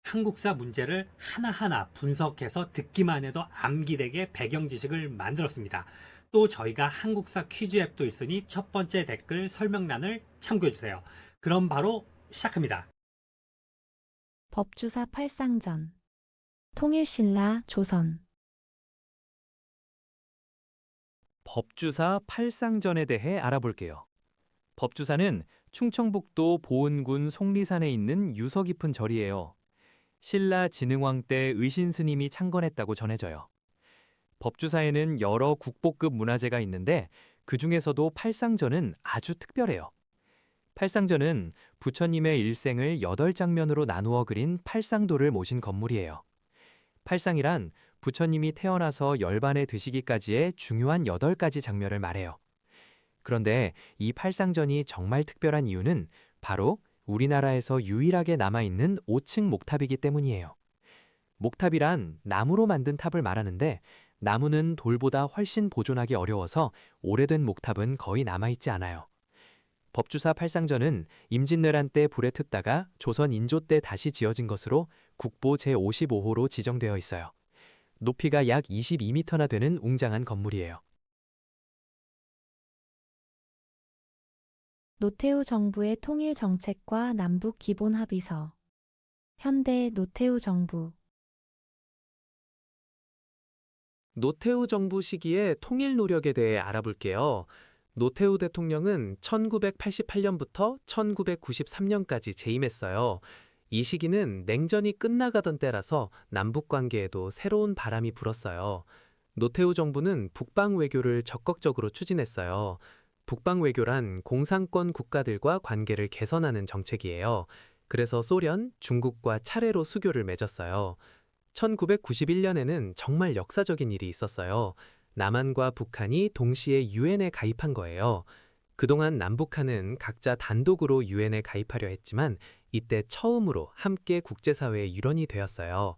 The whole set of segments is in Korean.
한국사 문제를 하나하나 분석해서 듣기만 해도 암기되게 배경 지식을 만들었습니다. 또 저희가 한국사 퀴즈 앱도 있으니 첫 번째 댓글 설명란을 참고해 주세요. 그럼 바로 시작합니다. 법주사 팔상전, 통일신라 조선. 법주사 팔상전에 대해 알아볼게요. 법주사는 충청북도 보은군 속리산에 있는 유서 깊은 절이에요. 신라 진흥왕 때 의신 스님이 창건했다고 전해져요. 법주사에는 여러 국보급 문화재가 있는데 그 중에서도 팔상전은 아주 특별해요. 팔상전은 부처님의 일생을 8장면으로 나누어 그린 팔상도를 모신 건물이에요. 팔상이란 부처님이 태어나서 열반에 드시기까지의 중요한 8가지 장면을 말해요. 그런데 이 팔상전이 정말 특별한 이유는 바로 우리나라에서 유일하게 남아있는 5층 목탑이기 때문이에요. 목탑이란 나무로 만든 탑을 말하는데 나무는 돌보다 훨씬 보존하기 어려워서 오래된 목탑은 거의 남아있지 않아요. 법주사 팔상전은 임진왜란 때 불에 텄다가 조선 인조 때 다시 지어진 것으로 국보 제55호로 지정되어 있어요. 높이가 약 22m나 되는 웅장한 건물이에요. 노태우 정부의 통일 정책과 남북 기본 합의서. 현대 노태우 정부. 노태우 정부 시기의 통일 노력에 대해 알아볼게요. 노태우 대통령은 1988년부터 1993년까지 재임했어요. 이 시기는 냉전이 끝나가던 때라서 남북 관계에도 새로운 바람이 불었어요. 노태우 정부는 북방 외교를 적극적으로 추진했어요. 북방 외교란 공산권 국가들과 관계를 개선하는 정책이에요. 그래서 소련, 중국과 차례로 수교를 맺었어요. 1991년에는 정말 역사적인 일이 있었어요. 남한과 북한이 동시에 유엔에 가입한 거예요. 그동안 남북한은 각자 단독으로 유엔에 가입하려 했지만 이때 처음으로 함께 국제사회의 일원이 되었어요.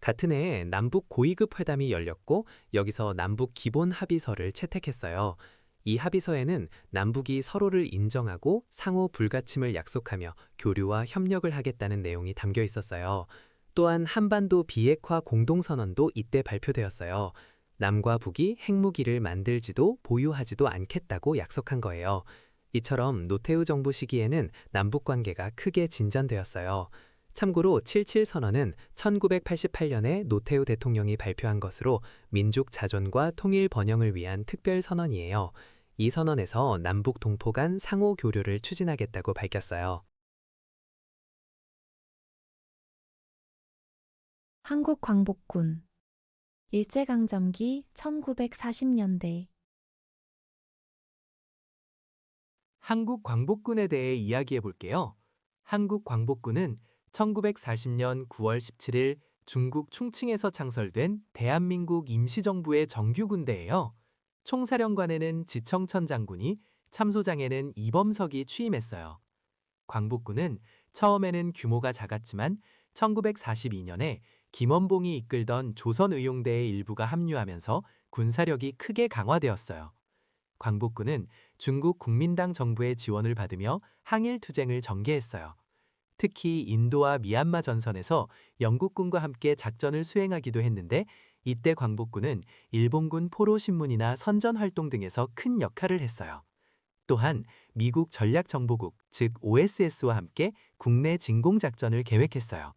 같은 해에 남북 고위급 회담이 열렸고 여기서 남북 기본 합의서를 채택했어요. 이 합의서에는 남북이 서로를 인정하고 상호 불가침을 약속하며 교류와 협력을 하겠다는 내용이 담겨 있었어요. 또한 한반도 비핵화 공동선언도 이때 발표되었어요. 남과 북이 핵무기를 만들지도 보유하지도 않겠다고 약속한 거예요. 이처럼 노태우 정부 시기에는 남북 관계가 크게 진전되었어요. 참고로 77 선언은 1988년에 노태우 대통령이 발표한 것으로 민족 자존과 통일 번영을 위한 특별 선언이에요. 이 선언에서 남북 동포 간 상호 교류를 추진하겠다고 밝혔어요. 한국 광복군. 일제강점기 1940년대. 한국 광복군에 대해 이야기해 볼게요. 한국 광복군은 1940년 9월 17일 중국 충칭에서 창설된 대한민국 임시정부의 정규군대예요. 총사령관에는 지청천 장군이, 참소장에는 이범석이 취임했어요. 광복군은 처음에는 규모가 작았지만 1942년에 김원봉이 이끌던 조선의용대의 일부가 합류하면서 군사력이 크게 강화되었어요. 광복군은 중국 국민당 정부의 지원을 받으며 항일투쟁을 전개했어요. 특히 인도와 미얀마 전선에서 영국군과 함께 작전을 수행하기도 했는데 이때 광복군은 일본군 포로신문이나 선전활동 등에서 큰 역할을 했어요. 또한 미국 전략정보국, 즉 OSS와 함께 국내 진공작전을 계획했어요.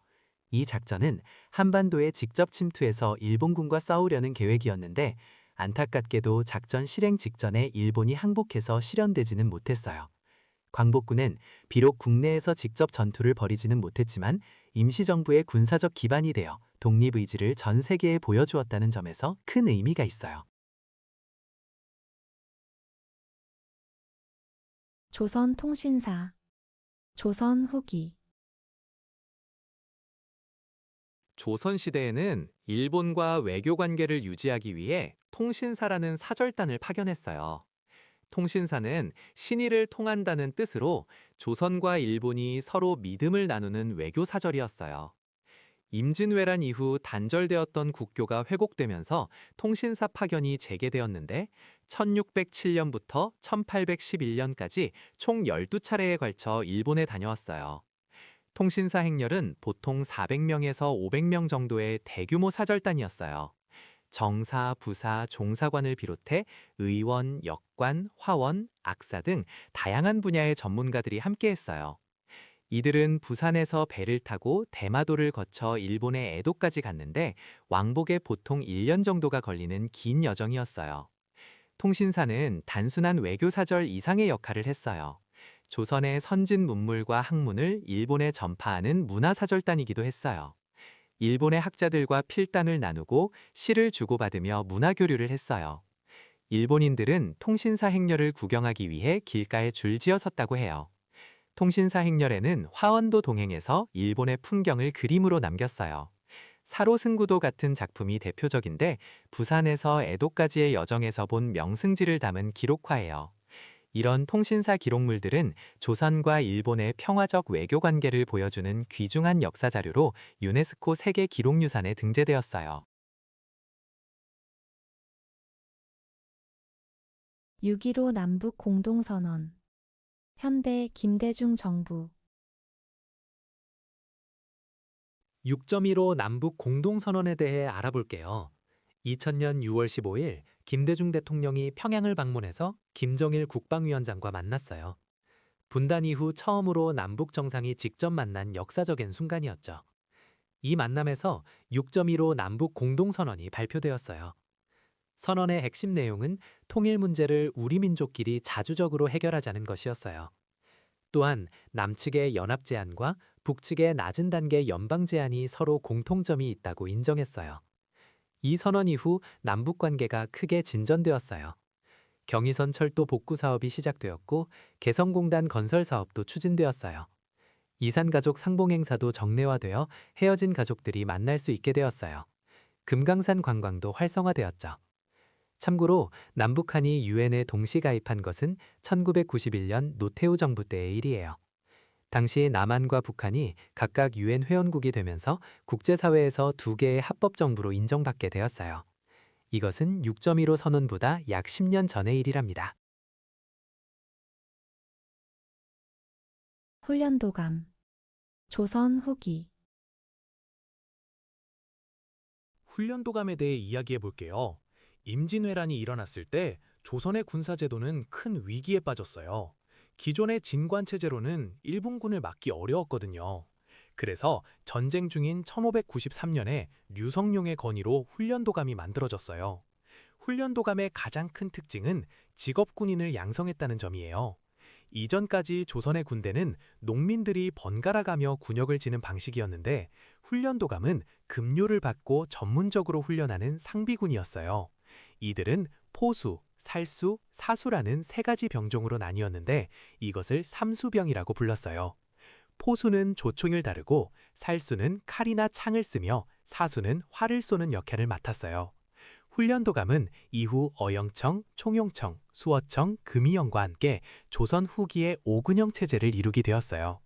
이 작전은 한반도에 직접 침투해서 일본군과 싸우려는 계획이었는데 안타깝게도 작전 실행 직전에 일본이 항복해서 실현되지는 못했어요. 광복군은 비록 국내에서 직접 전투를 벌이지는 못했지만 임시정부의 군사적 기반이 되어 독립의지를 전 세계에 보여주었다는 점에서 큰 의미가 있어요. 조선 통신사. 조선 후기. 조선시대에는 일본과 외교 관계를 유지하기 위해 통신사라는 사절단을 파견했어요. 통신사는 신의를 통한다는 뜻으로 조선과 일본이 서로 믿음을 나누는 외교사절이었어요. 임진왜란 이후 단절되었던 국교가 회복되면서 통신사 파견이 재개되었는데 1607년부터 1811년까지 총 12차례에 걸쳐 일본에 다녀왔어요. 통신사 행렬은 보통 400명에서 500명 정도의 대규모 사절단이었어요. 정사, 부사, 종사관을 비롯해 의원, 역관, 화원, 악사 등 다양한 분야의 전문가들이 함께했어요. 이들은 부산에서 배를 타고 대마도를 거쳐 일본의 에도까지 갔는데 왕복에 보통 1년 정도가 걸리는 긴 여정이었어요. 통신사는 단순한 외교사절 이상의 역할을 했어요. 조선의 선진 문물과 학문을 일본에 전파하는 문화사절단이기도 했어요. 일본의 학자들과 필단을 나누고 시를 주고받으며 문화교류를 했어요. 일본인들은 통신사 행렬을 구경하기 위해 길가에 줄지어 섰다고 해요. 통신사 행렬에는 화원도 동행해서 일본의 풍경을 그림으로 남겼어요. 사로승구도 같은 작품이 대표적인데 부산에서 에도까지의 여정에서 본 명승지를 담은 기록화예요. 이런 통신사 기록물들은 조선과 일본의 평화적 외교 관계를 보여주는 귀중한 역사 자료로 유네스코 세계 기록유산에 등재되었어요. 6.15 남북 공동선언. 현대 김대중 정부. 6.15 남북 공동선언에 대해 알아볼게요. 2000년 6월 15일 김대중 대통령이 평양을 방문해서 김정일 국방위원장과 만났어요. 분단 이후 처음으로 남북 정상이 직접 만난 역사적인 순간이었죠. 이 만남에서 6.15 남북 공동선언이 발표되었어요. 선언의 핵심 내용은 통일 문제를 우리 민족끼리 자주적으로 해결하자는 것이었어요. 또한 남측의 연합 제안과 북측의 낮은 단계 연방 제안이 서로 공통점이 있다고 인정했어요. 이 선언 이후 남북 관계가 크게 진전되었어요. 경의선 철도 복구 사업이 시작되었고 개성공단 건설 사업도 추진되었어요. 이산가족 상봉 행사도 정례화되어 헤어진 가족들이 만날 수 있게 되었어요. 금강산 관광도 활성화되었죠. 참고로 남북한이 유엔에 동시 가입한 것은 1991년 노태우 정부 때의 일이에요. 당시 남한과 북한이 각각 유엔 회원국이 되면서 국제사회에서 두 개의 합법정부로 인정받게 되었어요. 이것은 6.15 선언보다 약 10년 전의 일이랍니다. 훈련도감. 조선 후기. 훈련도감에 대해 이야기해 볼게요. 임진왜란이 일어났을 때 조선의 군사제도는 큰 위기에 빠졌어요. 기존의 진관체제로는 일본군을 막기 어려웠거든요. 그래서 전쟁 중인 1593년에 류성룡의 건의로 훈련도감이 만들어졌어요. 훈련도감의 가장 큰 특징은 직업군인을 양성했다는 점이에요. 이전까지 조선의 군대는 농민들이 번갈아 가며 군역을 지는 방식이었는데 훈련도감은 급료를 받고 전문적으로 훈련하는 상비군이었어요. 이들은 포수, 살수, 사수라는 세 가지 병종으로 나뉘었는데 이것을 삼수병이라고 불렀어요. 포수는 조총을 다루고 살수는 칼이나 창을 쓰며 사수는 활을 쏘는 역할을 맡았어요. 훈련도감은 이후 어영청, 총용청, 수어청, 금이영과 함께 조선 후기의 5군형 체제를 이루게 되었어요.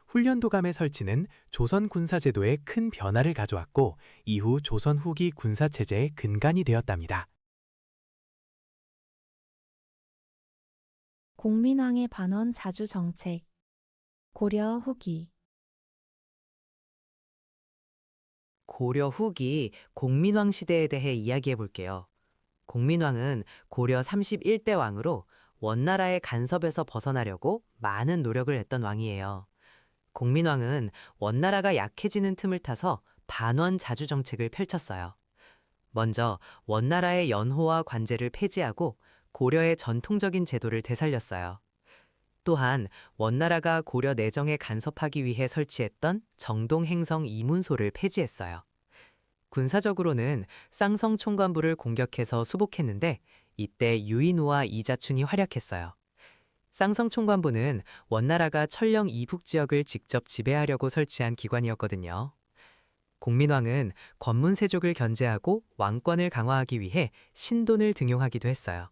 훈련도감의 설치는 조선 군사제도에 큰 변화를 가져왔고 이후 조선 후기 군사체제의 근간이 되었답니다. 공민왕의 반원 자주 정책. 고려 후기. 고려 후기 공민왕 시대에 대해 이야기해 볼게요. 공민왕은 고려 31대 왕으로 원나라의 간섭에서 벗어나려고 많은 노력을 했던 왕이에요. 공민왕은 원나라가 약해지는 틈을 타서 반원 자주 정책을 펼쳤어요. 먼저 원나라의 연호와 관제를 폐지하고 고려의 전통적인 제도를 되살렸어요. 또한 원나라가 고려 내정에 간섭하기 위해 설치했던 정동행성 이문소를 폐지했어요. 군사적으로는 쌍성 총관부를 공격해서 수복했는데 이때 유인우와 이자춘이 활약했어요. 쌍성 총관부는 원나라가 천령 이북 지역을 직접 지배하려고 설치한 기관이었거든요. 공민왕은 권문세족을 견제하고 왕권을 강화하기 위해 신돈을 등용하기도 했어요.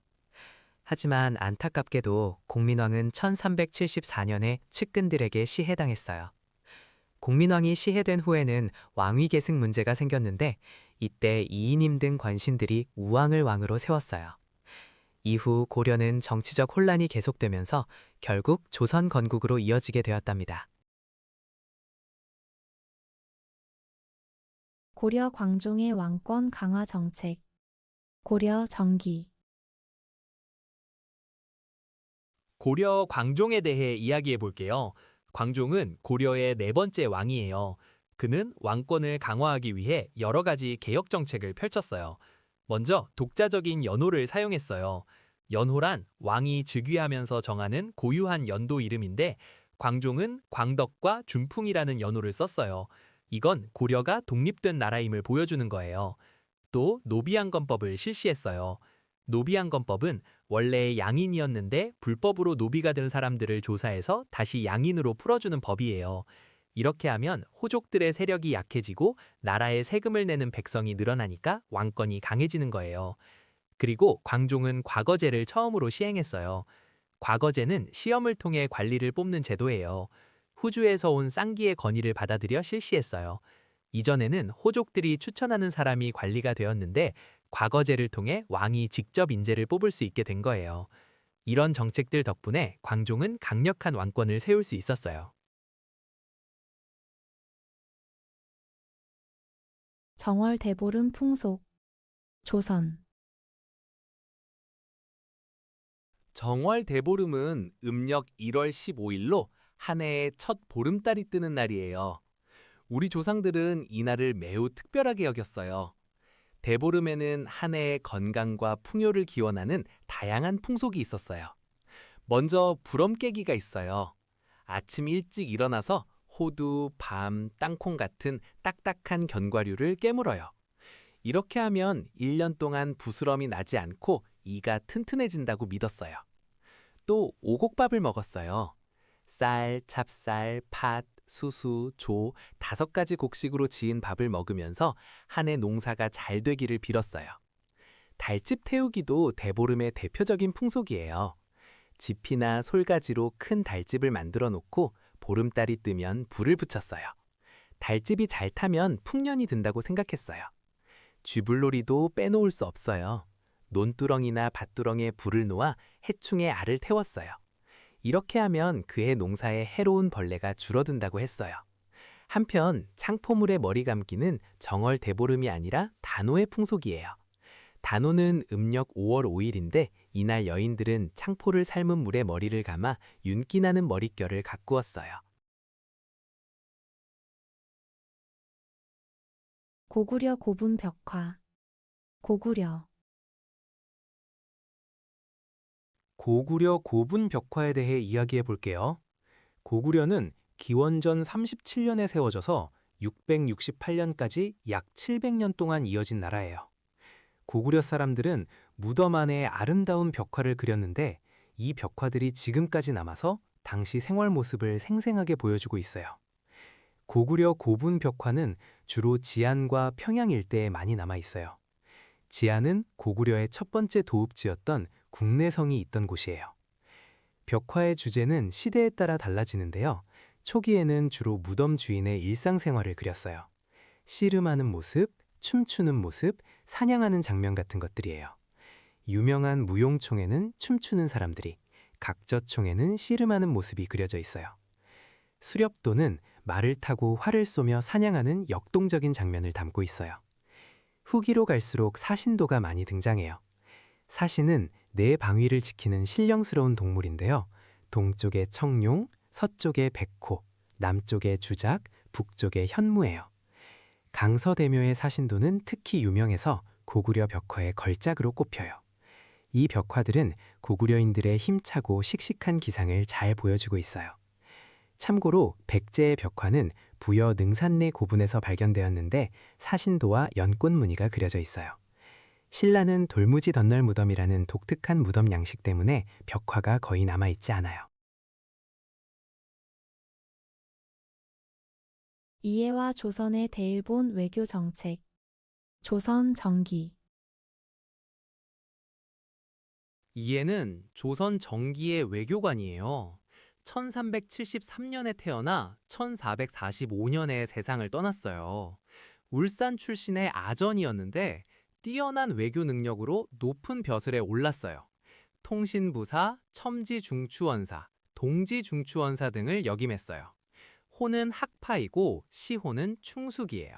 하지만 안타깝게도 공민왕은 1374년에 측근들에게 시해당했어요. 공민왕이 시해된 후에는 왕위 계승 문제가 생겼는데 이때 이인임 등 관신들이 우왕을 왕으로 세웠어요. 이후 고려는 정치적 혼란이 계속되면서 결국 조선 건국으로 이어지게 되었답니다. 고려 광종의 왕권 강화 정책. 고려 정기. 고려 광종에 대해 이야기해 볼게요. 광종은 고려의 네 번째 왕이에요. 그는 왕권을 강화하기 위해 여러 가지 개혁 정책을 펼쳤어요. 먼저 독자적인 연호를 사용했어요. 연호란 왕이 즉위하면서 정하는 고유한 연도 이름인데 광종은 광덕과 준풍이라는 연호를 썼어요. 이건 고려가 독립된 나라임을 보여주는 거예요. 또 노비양건법을 실시했어요. 노비양건법은 원래 양인이었는데 불법으로 노비가 된 사람들을 조사해서 다시 양인으로 풀어주는 법이에요. 이렇게 하면 호족들의 세력이 약해지고 나라에 세금을 내는 백성이 늘어나니까 왕권이 강해지는 거예요. 그리고 광종은 과거제를 처음으로 시행했어요. 과거제는 시험을 통해 관리를 뽑는 제도예요. 후주에서 온 쌍기의 건의를 받아들여 실시했어요. 이전에는 호족들이 추천하는 사람이 관리가 되었는데 과거제를 통해 왕이 직접 인재를 뽑을 수 있게 된 거예요. 이런 정책들 덕분에 광종은 강력한 왕권을 세울 수 있었어요. 정월 대보름 풍속. 조선. 정월 대보름은 음력 1월 15일로 한 해의 첫 보름달이 뜨는 날이에요. 우리 조상들은 이날을 매우 특별하게 여겼어요. 대보름에는 한 해의 건강과 풍요를 기원하는 다양한 풍속이 있었어요. 먼저 부럼 깨기가 있어요. 아침 일찍 일어나서 호두, 밤, 땅콩 같은 딱딱한 견과류를 깨물어요. 이렇게 하면 1년 동안 부스럼이 나지 않고 이가 튼튼해진다고 믿었어요. 또 오곡밥을 먹었어요. 쌀, 찹쌀, 팥, 수수, 조 5가지 곡식으로 지은 밥을 먹으면서 한 해 농사가 잘 되기를 빌었어요. 달집 태우기도 대보름의 대표적인 풍속이에요. 지피나 솔가지로 큰 달집을 만들어 놓고 보름달이 뜨면 불을 붙였어요. 달집이 잘 타면 풍년이 든다고 생각했어요. 쥐불놀이도 빼놓을 수 없어요. 논두렁이나 밭두렁에 불을 놓아 해충의 알을 태웠어요. 이렇게 하면 그해 농사에 해로운 벌레가 줄어든다고 했어요. 한편 창포물에 머리 감기는 정월 대보름이 아니라 단오의 풍속이에요. 단오는 음력 5월 5일인데 이날 여인들은 창포를 삶은 물에 머리를 감아 윤기 나는 머릿결을 가꾸었어요. 고구려 고분 벽화. 고구려. 고구려 고분 벽화에 대해 이야기해 볼게요. 고구려는 기원전 37년에 세워져서 668년까지 약 700년 동안 이어진 나라예요. 고구려 사람들은 무덤 안에 아름다운 벽화를 그렸는데 이 벽화들이 지금까지 남아서 당시 생활 모습을 생생하게 보여주고 있어요. 고구려 고분 벽화는 주로 지안과 평양 일대에 많이 남아 있어요. 지안은 고구려의 첫 번째 도읍지였던 국내성이 있던 곳이에요. 벽화의 주제는 시대에 따라 달라지는데요. 초기에는 주로 무덤 주인의 일상생활을 그렸어요. 씨름하는 모습, 춤추는 모습, 사냥하는 장면 같은 것들이에요. 유명한 무용총에는 춤추는 사람들이, 각저총에는 씨름하는 모습이 그려져 있어요. 수렵도는 말을 타고 활을 쏘며 사냥하는 역동적인 장면을 담고 있어요. 후기로 갈수록 사신도가 많이 등장해요. 사신은 네 방위를 지키는 신령스러운 동물인데요. 동쪽에 청룡, 서쪽에 백호, 남쪽에 주작, 북쪽에 현무예요. 강서대묘의 사신도는 특히 유명해서 고구려 벽화의 걸작으로 꼽혀요. 이 벽화들은 고구려인들의 힘차고 씩씩한 기상을 잘 보여주고 있어요. 참고로 백제의 벽화는 부여 능산내 고분에서 발견되었는데 사신도와 연꽃 무늬가 그려져 있어요. 신라는 돌무지 덧널 무덤이라는 독특한 무덤 양식 때문에 벽화가 거의 남아있지 않아요. 이해와 조선의 대일본 외교 정책. 조선 정기. 이해는 조선 정기의 외교관이에요. 1373년에 태어나 1445년에 세상을 떠났어요. 울산 출신의 아전이었는데 뛰어난 외교 능력으로 높은 벼슬에 올랐어요. 통신부사, 첨지중추원사, 동지중추원사 등을 역임했어요. 호는 학파이고 시호는 충숙이에요.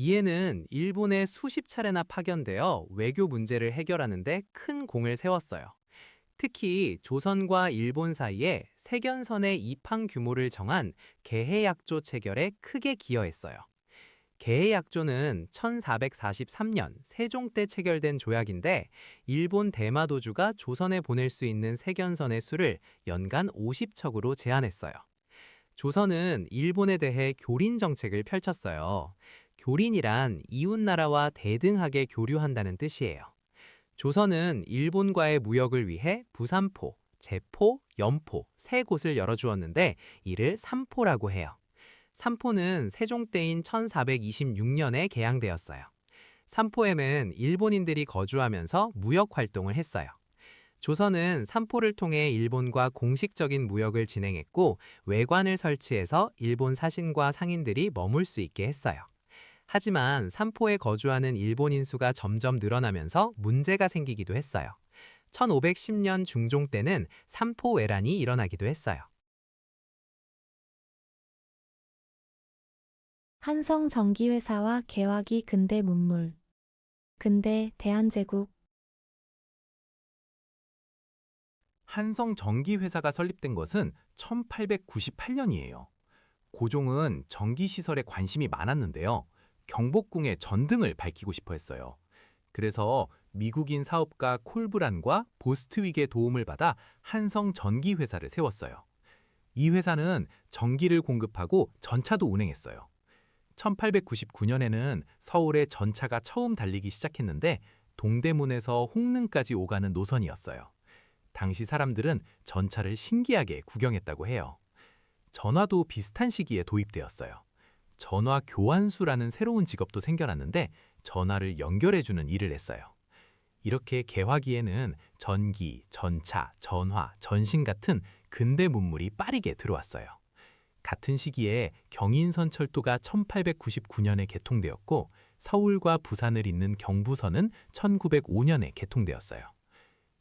이에는 일본에 수십 차례나 파견되어 외교 문제를 해결하는 데 큰 공을 세웠어요. 특히 조선과 일본 사이에 세견선의 입항 규모를 정한 개해약조 체결에 크게 기여했어요. 개해약조는 1443년 세종 때 체결된 조약인데 일본 대마도주가 조선에 보낼 수 있는 세견선의 수를 연간 50척으로 제한했어요. 조선은 일본에 대해 교린 정책을 펼쳤어요. 교린이란 이웃나라와 대등하게 교류한다는 뜻이에요. 조선은 일본과의 무역을 위해 부산포, 제포, 연포 세 곳을 열어주었는데 이를 삼포라고 해요. 삼포는 세종 때인 1426년에 개항되었어요. 삼포에는 일본인들이 거주하면서 무역 활동을 했어요. 조선은 삼포를 통해 일본과 공식적인 무역을 진행했고 외관을 설치해서 일본 사신과 상인들이 머물 수 있게 했어요. 하지만 삼포에 거주하는 일본인 수가 점점 늘어나면서 문제가 생기기도 했어요. 1510년 중종 때는 삼포 외란이 일어나기도 했어요. 한성 전기회사와 개화기 근대 문물. 근대 대한제국. 한성 전기회사가 설립된 것은 1898년이에요. 고종은 전기시설에 관심이 많았는데요. 경복궁의 전등을 밝히고 싶어 했어요. 그래서 미국인 사업가 콜브란과 보스트윅의 도움을 받아 한성 전기회사를 세웠어요. 이 회사는 전기를 공급하고 전차도 운행했어요. 1899년에는 서울에 전차가 처음 달리기 시작했는데 동대문에서 홍릉까지 오가는 노선이었어요. 당시 사람들은 전차를 신기하게 구경했다고 해요. 전화도 비슷한 시기에 도입되었어요. 전화 교환수라는 새로운 직업도 생겨났는데 전화를 연결해주는 일을 했어요. 이렇게 개화기에는 전기, 전차, 전화, 전신 같은 근대 문물이 빠르게 들어왔어요. 같은 시기에 경인선철도가 1899년에 개통되었고 서울과 부산을 잇는 경부선은 1905년에 개통되었어요.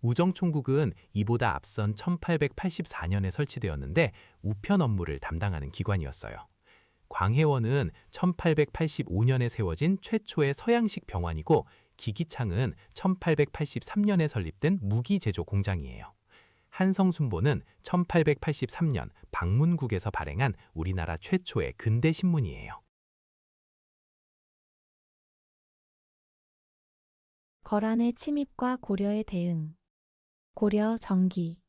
우정총국은 이보다 앞선 1884년에 설치되었는데 우편 업무를 담당하는 기관이었어요. 광해원은 1885년에 세워진 최초의 서양식 병원이고 기기창은 1883년에 설립된 무기 제조 공장이에요. 한성순보는 1883년 방문국에서 발행한 우리나라 최초의 근대 신문이에요. 거란의 침입과 고려의 대응. 고려 정기.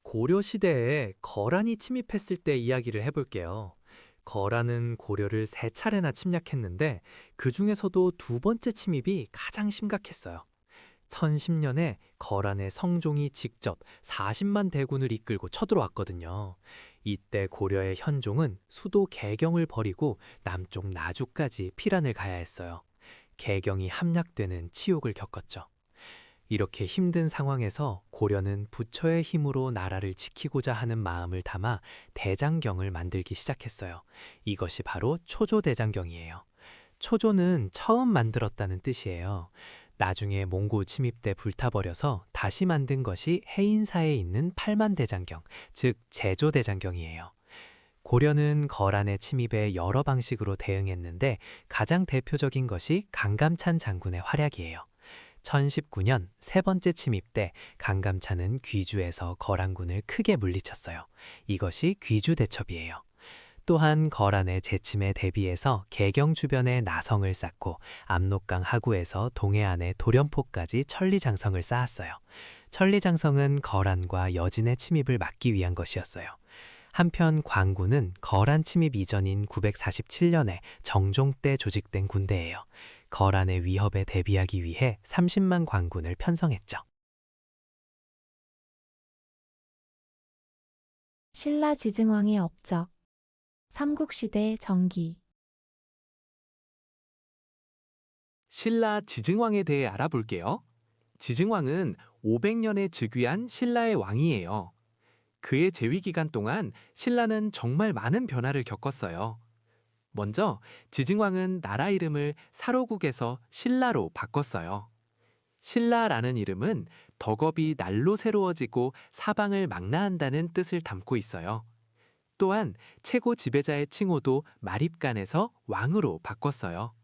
고려 시대에 거란이 침입했을 때 이야기를 해볼게요. 거란은 고려를 3차례나 침략했는데 그 중에서도 두 번째 침입이 가장 심각했어요. 1010년에 거란의 성종이 직접 40만 대군을 이끌고 쳐들어왔거든요. 이때 고려의 현종은 수도 개경을 버리고 남쪽 나주까지 피란을 가야 했어요. 개경이 함락되는 치욕을 겪었죠. 이렇게 힘든 상황에서 고려는 부처의 힘으로 나라를 지키고자 하는 마음을 담아 대장경을 만들기 시작했어요. 이것이 바로 초조대장경이에요. 초조는 처음 만들었다는 뜻이에요. 나중에 몽고 침입 때 불타버려서 다시 만든 것이 해인사에 있는 팔만대장경, 즉 제조대장경이에요. 고려는 거란의 침입에 여러 방식으로 대응했는데 가장 대표적인 것이 강감찬 장군의 활약이에요. 1019년 세 번째 침입 때 강감찬은 귀주에서 거란군을 크게 물리쳤어요. 이것이 귀주대첩이에요. 또한 거란의 재침에 대비해서 개경 주변에 나성을 쌓고 압록강 하구에서 동해안의 도련포까지 천리장성을 쌓았어요. 천리장성은 거란과 여진의 침입을 막기 위한 것이었어요. 한편 광군은 거란 침입 이전인 947년에 정종 때 조직된 군대예요. 거란의 위협에 대비하기 위해 30만 광군을 편성했죠. 신라 지증왕의 업적. 삼국시대 정기. 신라 지증왕에 대해 알아볼게요. 지증왕은 500년에 즉위한 신라의 왕이에요. 그의 재위 기간 동안 신라는 정말 많은 변화를 겪었어요. 먼저 지증왕은 나라 이름을 사로국에서 신라로 바꿨어요. 신라라는 이름은 덕업이 날로 새로워지고 사방을 망라한다는 뜻을 담고 있어요. 또한 최고 지배자의 칭호도 마립간에서 왕으로 바꿨어요.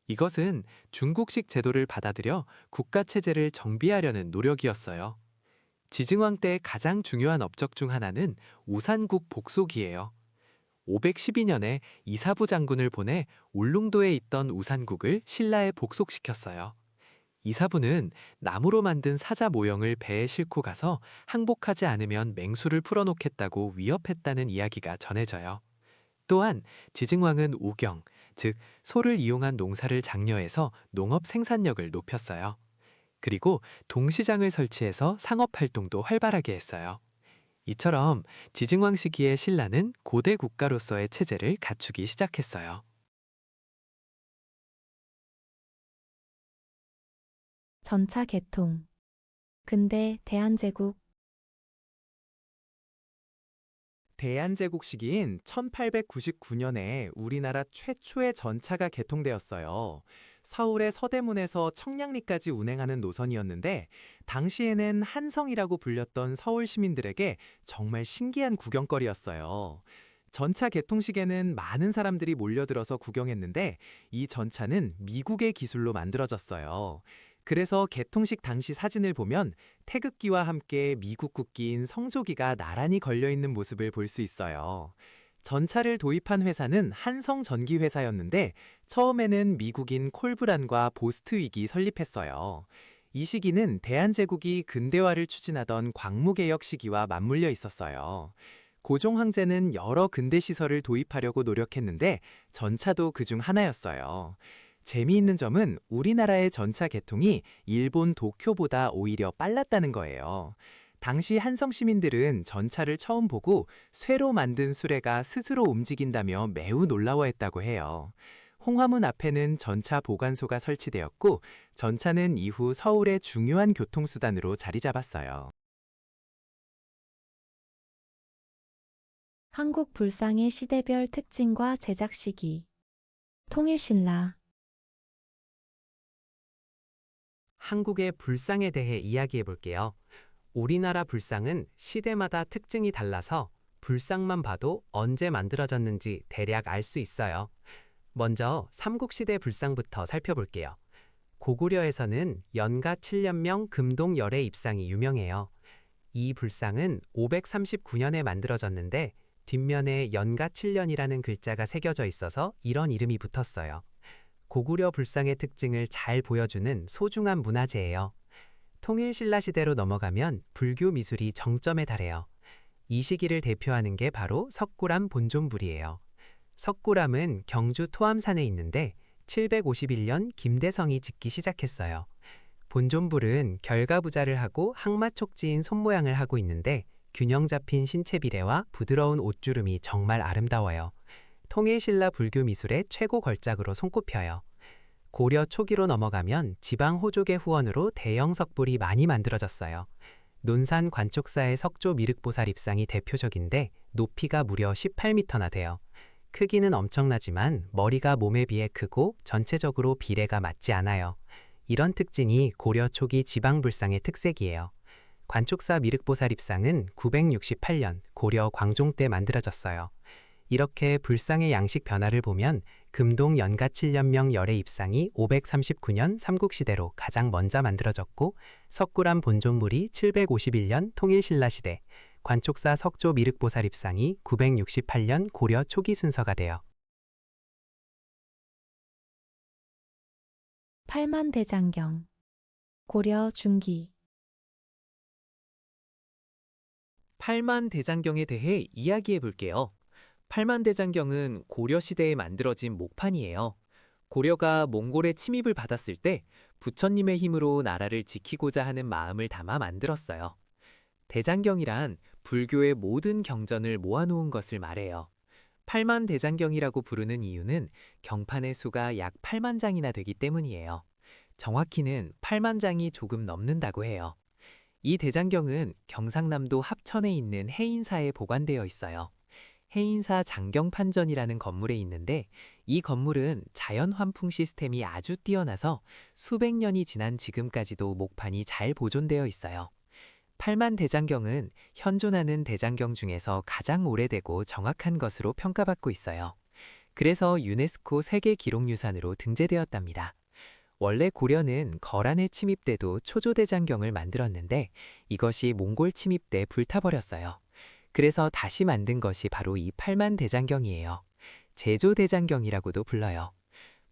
이것은 중국식 제도를 받아들여 국가 체제를 정비하려는 노력이었어요. 지증왕 때 가장 중요한 업적 중 하나는 우산국 복속이에요. 512년에 이사부 장군을 보내 울릉도에 있던 우산국을 신라에 복속시켰어요. 이사부는 나무로 만든 사자 모형을 배에 싣고 가서 항복하지 않으면 맹수를 풀어놓겠다고 위협했다는 이야기가 전해져요. 또한 지증왕은 우경, 즉 소를 이용한 농사를 장려해서 농업 생산력을 높였어요. 그리고 동시장을 설치해서 상업 활동도 활발하게 했어요. 이처럼 지증왕 시기의 신라는 고대 국가로서의 체제를 갖추기 시작했어요. 전차 개통. 근대 대한제국. 대한제국 시기인 1899년에 우리나라 최초의 전차가 개통되었어요. 서울의 서대문에서 청량리까지 운행하는 노선이었는데 당시에는 한성이라고 불렸던 서울 시민들에게 정말 신기한 구경거리였어요. 전차 개통식에는 많은 사람들이 몰려들어서 구경했는데 이 전차는 미국의 기술로 만들어졌어요. 그래서 개통식 당시 사진을 보면 태극기와 함께 미국 국기인 성조기가 나란히 걸려있는 모습을 볼 수 있어요. 전차를 도입한 회사는 한성전기회사였는데 처음에는 미국인 콜브란과 보스트윅이 설립했어요. 이 시기는 대한제국이 근대화를 추진하던 광무개혁 시기와 맞물려 있었어요. 고종 황제는 여러 근대 시설을 도입하려고 노력했는데 전차도 그중 하나였어요. 재미있는 점은 우리나라의 전차 개통이 일본 도쿄보다 오히려 빨랐다는 거예요. 당시 한성 시민들은 전차를 처음 보고 쇠로 만든 수레가 스스로 움직인다며 매우 놀라워했다고 해요. 홍화문 앞에는 전차 보관소가 설치되었고 전차는 이후 서울의 중요한 교통수단으로 자리 잡았어요. 한국 불상의 시대별 특징과 제작 시기. 통일신라. 한국의 불상에 대해 이야기해 볼게요. 우리나라 불상은 시대마다 특징이 달라서 불상만 봐도 언제 만들어졌는지 대략 알 수 있어요. 먼저 삼국시대 불상부터 살펴볼게요. 고구려에서는 연가 7년명 금동 열애 입상이 유명해요. 이 불상은 539년에 만들어졌는데 뒷면에 연가 7년이라는 글자가 새겨져 있어서 이런 이름이 붙었어요. 고구려 불상의 특징을 잘 보여주는 소중한 문화재예요. 통일신라 시대로 넘어가면 불교 미술이 정점에 달해요. 이 시기를 대표하는 게 바로 석굴암 본존불이에요. 석굴암은 경주 토암산에 있는데 751년 김대성이 짓기 시작했어요. 본존불은 결과부자를 하고 항마촉지인 손모양을 하고 있는데 균형 잡힌 신체 비례와 부드러운 옷주름이 정말 아름다워요. 통일신라 불교 미술의 최고 걸작으로 손꼽혀요. 고려 초기로 넘어가면 지방 호족의 후원으로 대형 석불이 많이 만들어졌어요. 논산 관촉사의 석조 미륵보살 입상이 대표적인데 높이가 무려 18m나 돼요. 크기는 엄청나지만 머리가 몸에 비해 크고 전체적으로 비례가 맞지 않아요. 이런 특징이 고려 초기 지방불상의 특색이에요. 관촉사 미륵보살 입상은 968년 고려 광종 때 만들어졌어요. 이렇게 불상의 양식 변화를 보면 금동 연가 7년명 열애 입상이 539년 삼국시대로 가장 먼저 만들어졌고 석굴암 본존물이 751년 통일신라 시대, 관촉사 석조 미륵보살 입상이 968년 고려 초기 순서가 돼요. 팔만대장경. 고려 중기. 팔만대장경에 대해 이야기해 볼게요. 팔만대장경은 고려 시대에 만들어진 목판이에요. 고려가 몽골의 침입을 받았을 때 부처님의 힘으로 나라를 지키고자 하는 마음을 담아 만들었어요. 대장경이란 불교의 모든 경전을 모아놓은 것을 말해요. 팔만대장경이라고 부르는 이유는 경판의 수가 약 8만 장이나 되기 때문이에요. 정확히는 8만 장이 조금 넘는다고 해요. 이 대장경은 경상남도 합천에 있는 해인사에 보관되어 있어요. 해인사 장경판전이라는 건물에 있는데 이 건물은 자연 환풍 시스템이 아주 뛰어나서 수백 년이 지난 지금까지도 목판이 잘 보존되어 있어요. 팔만 대장경은 현존하는 대장경 중에서 가장 오래되고 정확한 것으로 평가받고 있어요. 그래서 유네스코 세계 기록유산으로 등재되었답니다. 원래 고려는 거란의 침입 때도 초조대장경을 만들었는데 이것이 몽골 침입 때 불타버렸어요. 그래서 다시 만든 것이 바로 이 팔만 대장경이에요. 제조대장경이라고도 불러요.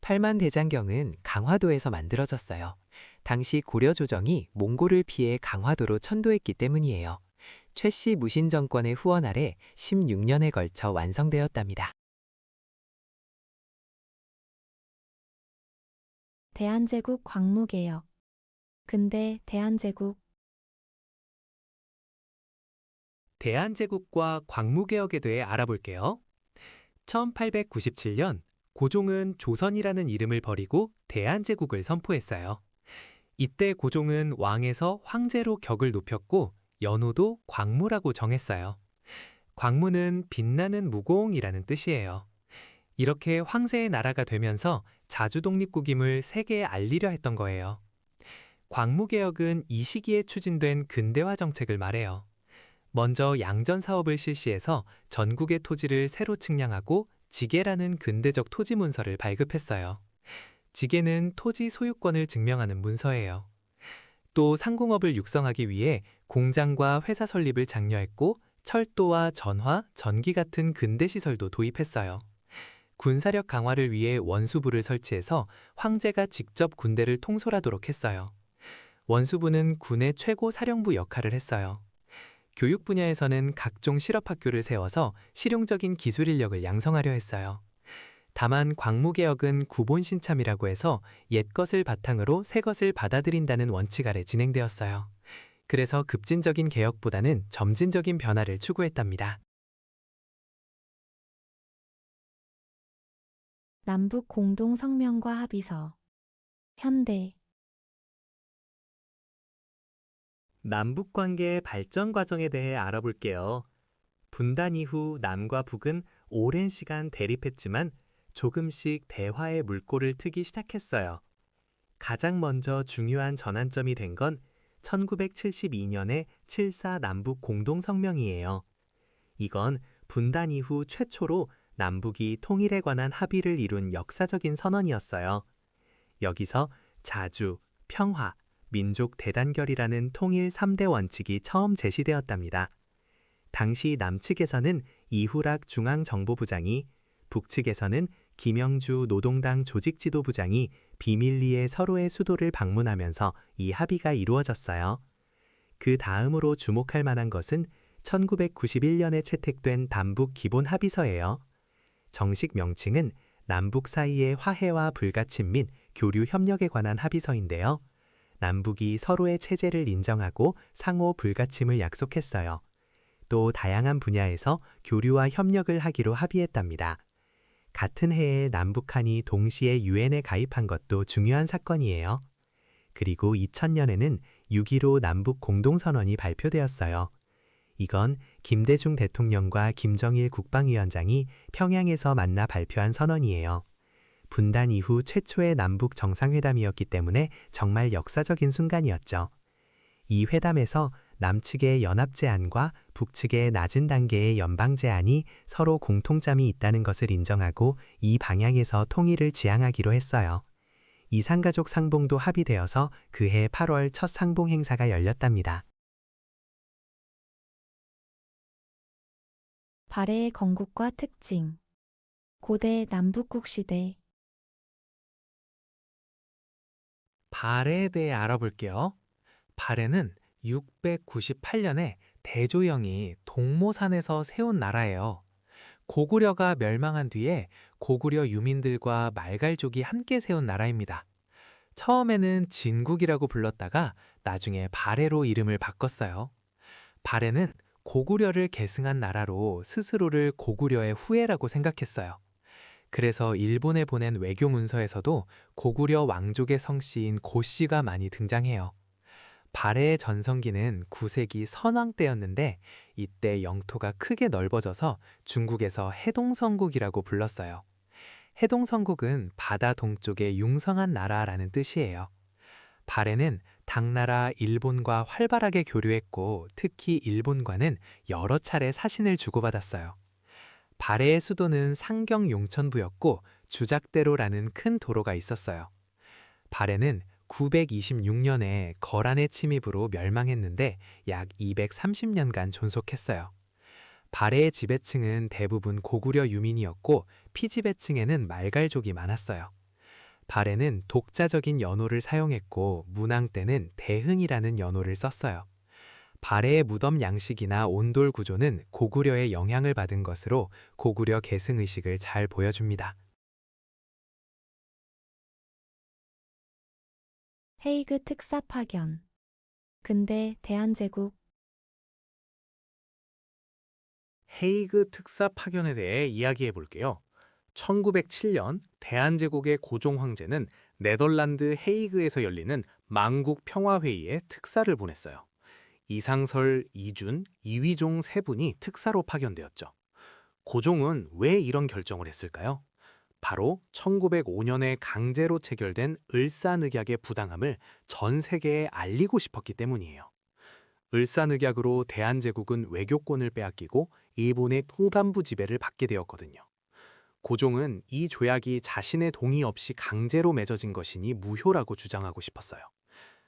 팔만 대장경은 강화도에서 만들어졌어요. 당시 고려 조정이 몽골을 피해 강화도로 천도했기 때문이에요. 최씨 무신 정권의 후원 아래 16년에 걸쳐 완성되었답니다. 대한제국 광무개혁. 근대 대한제국. 대한제국과 광무개혁에 대해 알아볼게요. 1897년 고종은 조선이라는 이름을 버리고 대한제국을 선포했어요. 이때 고종은 왕에서 황제로 격을 높였고 연호도 광무라고 정했어요. 광무는 빛나는 무공이라는 뜻이에요. 이렇게 황제의 나라가 되면서 자주 독립국임을 세계에 알리려 했던 거예요. 광무개혁은 이 시기에 추진된 근대화 정책을 말해요. 먼저 양전 사업을 실시해서 전국의 토지를 새로 측량하고 지계라는 근대적 토지 문서를 발급했어요. 지계는 토지 소유권을 증명하는 문서예요. 또 상공업을 육성하기 위해 공장과 회사 설립을 장려했고 철도와 전화, 전기 같은 근대 시설도 도입했어요. 군사력 강화를 위해 원수부를 설치해서 황제가 직접 군대를 통솔하도록 했어요. 원수부는 군의 최고 사령부 역할을 했어요. 교육 분야에서는 각종 실업학교를 세워서 실용적인 기술 인력을 양성하려 했어요. 다만 광무개혁은 구본신참이라고 해서 옛것을 바탕으로 새것을 받아들인다는 원칙 아래 진행되었어요. 그래서 급진적인 개혁보다는 점진적인 변화를 추구했답니다. 남북 공동 성명과 합의서. 현대. 남북 관계의 발전 과정에 대해 알아볼게요. 분단 이후 남과 북은 오랜 시간 대립했지만 조금씩 대화의 물꼬를 트기 시작했어요. 가장 먼저 중요한 전환점이 된 건 1972년의 7.4 남북 공동성명이에요. 이건 분단 이후 최초로 남북이 통일에 관한 합의를 이룬 역사적인 선언이었어요. 여기서 자주, 평화, 민족 대단결이라는 통일 3대 원칙이 처음 제시되었답니다. 당시 남측에서는 이후락 중앙정보부장이, 북측에서는 김영주 노동당 조직지도부장이 비밀리에 서로의 수도를 방문하면서 이 합의가 이루어졌어요. 그 다음으로 주목할 만한 것은 1991년에 채택된 남북 기본 합의서예요. 정식 명칭은 남북 사이의 화해와 불가침 및 교류 협력에 관한 합의서인데요. 남북이 서로의 체제를 인정하고 상호 불가침을 약속했어요. 또 다양한 분야에서 교류와 협력을 하기로 합의했답니다. 같은 해에 남북한이 동시에 유엔에 가입한 것도 중요한 사건이에요. 그리고 2000년에는 6.15 남북 공동선언이 발표되었어요. 이건 김대중 대통령과 김정일 국방위원장이 평양에서 만나 발표한 선언이에요. 분단 이후 최초의 남북 정상회담이었기 때문에 정말 역사적인 순간이었죠. 이 회담에서 남측의 연합 제안과 북측의 낮은 단계의 연방 제안이 서로 공통점이 있다는 것을 인정하고 이 방향에서 통일을 지향하기로 했어요. 이산가족 상봉도 합의되어서 그해 8월 첫 상봉 행사가 열렸답니다. 발해의 건국과 특징. 고대 남북국 시대. 발해에 대해 알아볼게요. 발해는 698년에 대조영이 동모산에서 세운 나라예요. 고구려가 멸망한 뒤에 고구려 유민들과 말갈족이 함께 세운 나라입니다. 처음에는 진국이라고 불렀다가 나중에 발해로 이름을 바꿨어요. 발해는 고구려를 계승한 나라로 스스로를 고구려의 후예라고 생각했어요. 그래서 일본에 보낸 외교 문서에서도 고구려 왕족의 성씨인 고씨가 많이 등장해요. 발해의 전성기는 9세기 선왕 때였는데 이때 영토가 크게 넓어져서 중국에서 해동성국이라고 불렀어요. 해동성국은 바다 동쪽의 융성한 나라라는 뜻이에요. 발해는 당나라 일본과 활발하게 교류했고 특히 일본과는 여러 차례 사신을 주고받았어요. 발해의 수도는 상경 용천부였고 주작대로라는 큰 도로가 있었어요. 발해는 926년에 거란의 침입으로 멸망했는데 약 230년간 존속했어요. 발해의 지배층은 대부분 고구려 유민이었고 피지배층에는 말갈족이 많았어요. 발해는 독자적인 연호를 사용했고 문왕 때는 대흥이라는 연호를 썼어요. 발해의 무덤 양식이나 온돌 구조는 고구려의 영향을 받은 것으로 고구려 계승의식을 잘 보여줍니다. 헤이그 특사 파견. 근대 대한제국. 헤이그 특사 파견에 대해 이야기해 볼게요. 1907년 대한제국의 고종 황제는 네덜란드 헤이그에서 열리는 만국 평화회의에 특사를 보냈어요. 이상설, 이준, 이휘종 세 분이 특사로 파견되었죠. 고종은 왜 이런 결정을 했을까요? 바로 1905년에 강제로 체결된 을사늑약의 부당함을 전 세계에 알리고 싶었기 때문이에요. 을사늑약으로 대한제국은 외교권을 빼앗기고 일본의 후반부 지배를 받게 되었거든요. 고종은 이 조약이 자신의 동의 없이 강제로 맺어진 것이니 무효라고 주장하고 싶었어요.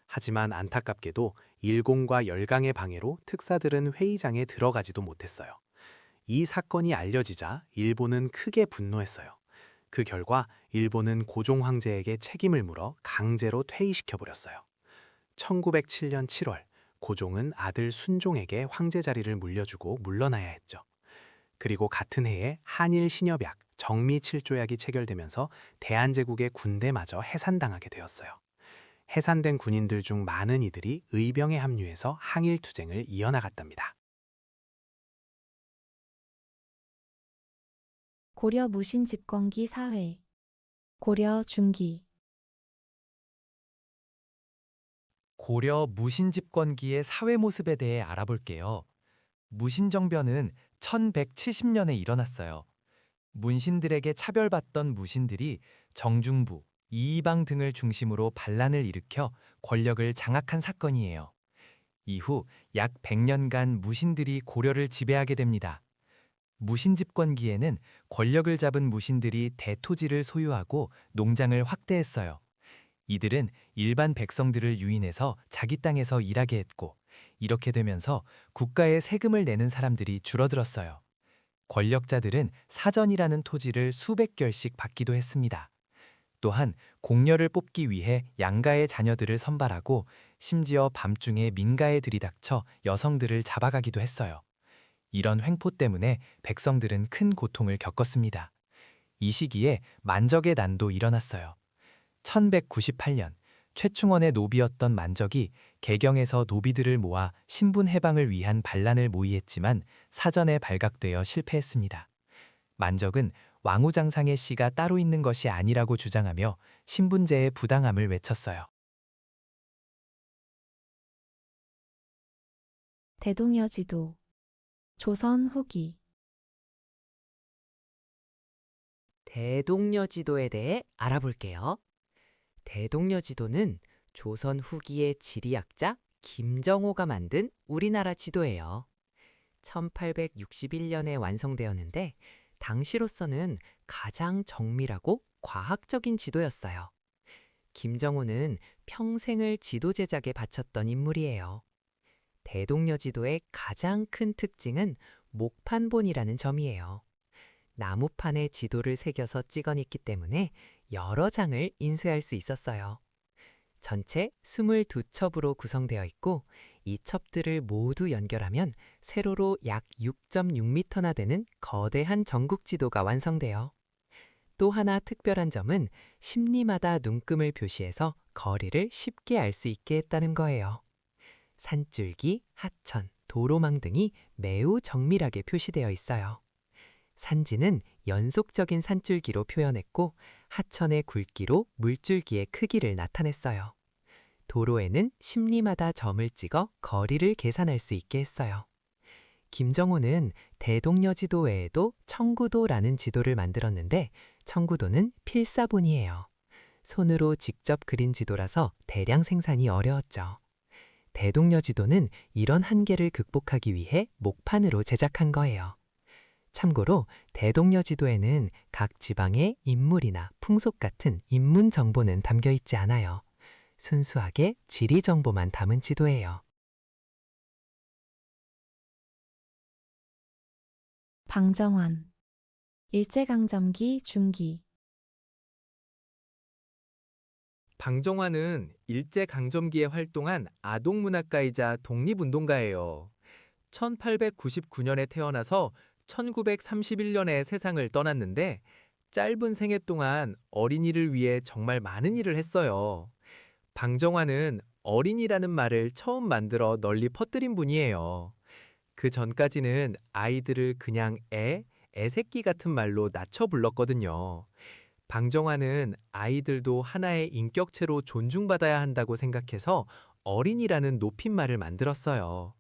하지만 안타깝게도 일공과 열강의 방해로 특사들은 회의장에 들어가지도 못했어요. 이 사건이 알려지자 일본은 크게 분노했어요. 그 결과 일본은 고종 황제에게 책임을 물어 강제로 퇴위시켜버렸어요. 1907년 7월 고종은 아들 순종에게 황제 자리를 물려주고 물러나야 했죠. 그리고 같은 해에 한일 신협약, 정미칠조약이 체결되면서 대한제국의 군대마저 해산당하게 되었어요. 해산된 군인들 중 많은 이들이 의병에 합류해서 항일 투쟁을 이어나갔답니다. 고려 무신 집권기 사회. 고려 중기. 고려 무신 집권기의 사회 모습에 대해 알아볼게요. 무신정변은 1170년에 일어났어요. 문신들에게 차별받던 무신들이 정중부, 이의방 등을 중심으로 반란을 일으켜 권력을 장악한 사건이에요. 이후 약 100년간 무신들이 고려를 지배하게 됩니다. 무신 집권기에는 권력을 잡은 무신들이 대토지를 소유하고 농장을 확대했어요. 이들은 일반 백성들을 유인해서 자기 땅에서 일하게 했고, 이렇게 되면서 국가에 세금을 내는 사람들이 줄어들었어요. 권력자들은 사전이라는 토지를 수백 결씩 받기도 했습니다. 또한 공녀를 뽑기 위해 양가의 자녀들을 선발하고 심지어 밤중에 민가에 들이닥쳐 여성들을 잡아가기도 했어요. 이런 횡포 때문에 백성들은 큰 고통을 겪었습니다. 이 시기에 만적의 난도 일어났어요. 1198년 최충원의 노비였던 만적이 개경에서 노비들을 모아 신분 해방을 위한 반란을 모의했지만 사전에 발각되어 실패했습니다. 만적은 왕후장상의 씨가 따로 있는 것이 아니라고 주장하며 신분제의 부당함을 외쳤어요. 대동여지도. 조선 후기. 대동여지도에 대해 알아볼게요. 대동여지도는 조선 후기의 지리학자 김정호가 만든 우리나라 지도예요. 1861년에 완성되었는데 당시로서는 가장 정밀하고 과학적인 지도였어요. 김정호는 평생을 지도 제작에 바쳤던 인물이에요. 대동여지도의 가장 큰 특징은 목판본이라는 점이에요. 나무판에 지도를 새겨서 찍어냈기 때문에 여러 장을 인쇄할 수 있었어요. 전체 22첩으로 구성되어 있고 이 첩들을 모두 연결하면 세로로 약 6.6m나 되는 거대한 전국지도가 완성돼요. 또 하나 특별한 점은 심리마다 눈금을 표시해서 거리를 쉽게 알 수 있게 했다는 거예요. 산줄기, 하천, 도로망 등이 매우 정밀하게 표시되어 있어요. 산지는 연속적인 산줄기로 표현했고 하천의 굵기로 물줄기의 크기를 나타냈어요. 도로에는 심리마다 점을 찍어 거리를 계산할 수 있게 했어요. 김정호는 대동여지도 외에도 청구도라는 지도를 만들었는데 청구도는 필사본이에요. 손으로 직접 그린 지도라서 대량 생산이 어려웠죠. 대동여지도는 이런 한계를 극복하기 위해 목판으로 제작한 거예요. 참고로 대동여지도에는 각 지방의 인물이나 풍속 같은 인문 정보는 담겨 있지 않아요. 순수하게 지리 정보만 담은 지도예요. 방정환 일제강점기 중기 방정환은 일제강점기에 활동한 아동문학가이자 독립운동가예요. 1899년에 태어나서 1931년에 세상을 떠났는데 짧은 생애 동안 어린이를 위해 정말 많은 일을 했어요. 방정환은 어린이라는 말을 처음 만들어 널리 퍼뜨린 분이에요. 그 전까지는 아이들을 그냥 애새끼 같은 말로 낮춰 불렀거든요. 방정환은 아이들도 하나의 인격체로 존중받아야 한다고 생각해서 어린이라는 높임말을 만들었어요.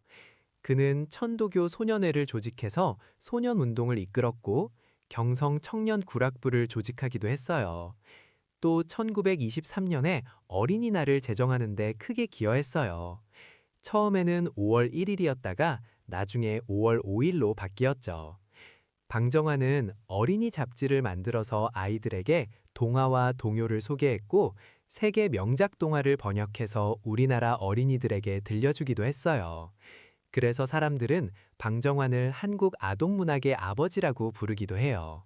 그는 천도교 소년회를 조직해서 소년운동을 이끌었고 경성 청년구락부를 조직하기도 했어요. 또 1923년에 어린이날을 제정하는 데 크게 기여했어요. 처음에는 5월 1일이었다가 나중에 5월 5일로 바뀌었죠. 방정환은 어린이 잡지를 만들어서 아이들에게 동화와 동요를 소개했고 세계 명작 동화를 번역해서 우리나라 어린이들에게 들려주기도 했어요. 그래서 사람들은 방정환을 한국 아동문학의 아버지라고 부르기도 해요.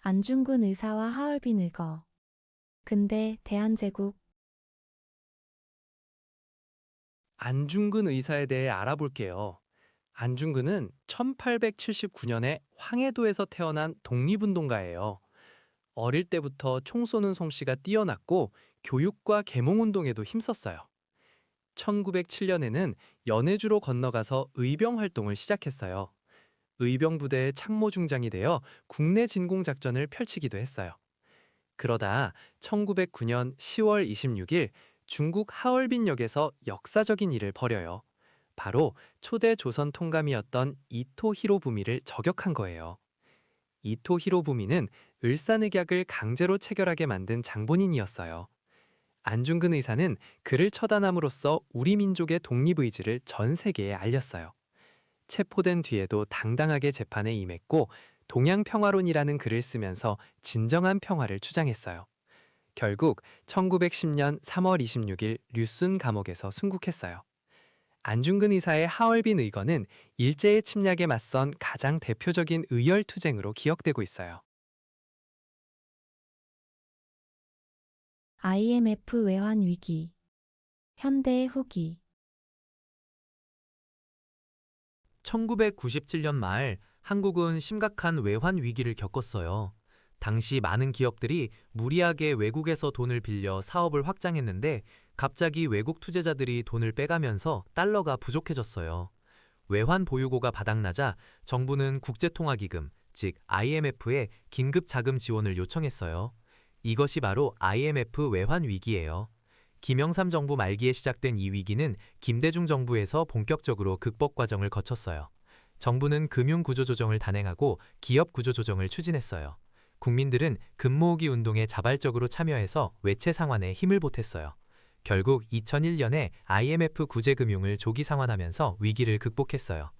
안중근 의사와 하얼빈 의거 근대 대한제국 안중근 의사에 대해 알아볼게요. 안중근은 1879년에 황해도에서 태어난 독립운동가예요. 어릴 때부터 총 쏘는 솜씨가 뛰어났고 교육과 계몽운동에도 힘썼어요. 1907년에는 연해주로 건너가서 의병 활동을 시작했어요. 의병 부대의 참모중장이 되어 국내 진공작전을 펼치기도 했어요. 그러다 1909년 10월 26일 중국 하얼빈역에서 역사적인 일을 벌여요. 바로 초대 조선 통감이었던 이토 히로부미를 저격한 거예요. 이토 히로부미는 을사늑약을 강제로 체결하게 만든 장본인이었어요. 안중근 의사는 그를 처단함으로써 우리 민족의 독립의지를 전 세계에 알렸어요. 체포된 뒤에도 당당하게 재판에 임했고 동양평화론이라는 글을 쓰면서 진정한 평화를 주장했어요. 결국 1910년 3월 26일 류순 감옥에서 순국했어요. 안중근 의사의 하얼빈 의거는 일제의 침략에 맞선 가장 대표적인 의열투쟁으로 기억되고 있어요. IMF 외환 위기 현대의 후기 1997년 말 한국은 심각한 외환 위기를 겪었어요. 당시 많은 기업들이 무리하게 외국에서 돈을 빌려 사업을 확장했는데 갑자기 외국 투자자들이 돈을 빼가면서 달러가 부족해졌어요. 외환 보유고가 바닥나자 정부는 국제통화기금, 즉 IMF에 긴급 자금 지원을 요청했어요. 이것이 바로 IMF 외환 위기예요. 김영삼 정부 말기에 시작된 이 위기는 김대중 정부에서 본격적으로 극복 과정을 거쳤어요. 정부는 금융구조조정을 단행하고 기업구조조정을 추진했어요. 국민들은 금모으기 운동에 자발적으로 참여해서 외채 상환에 힘을 보탰어요. 결국 2001년에 IMF 구제금융을 조기 상환하면서 위기를 극복했어요.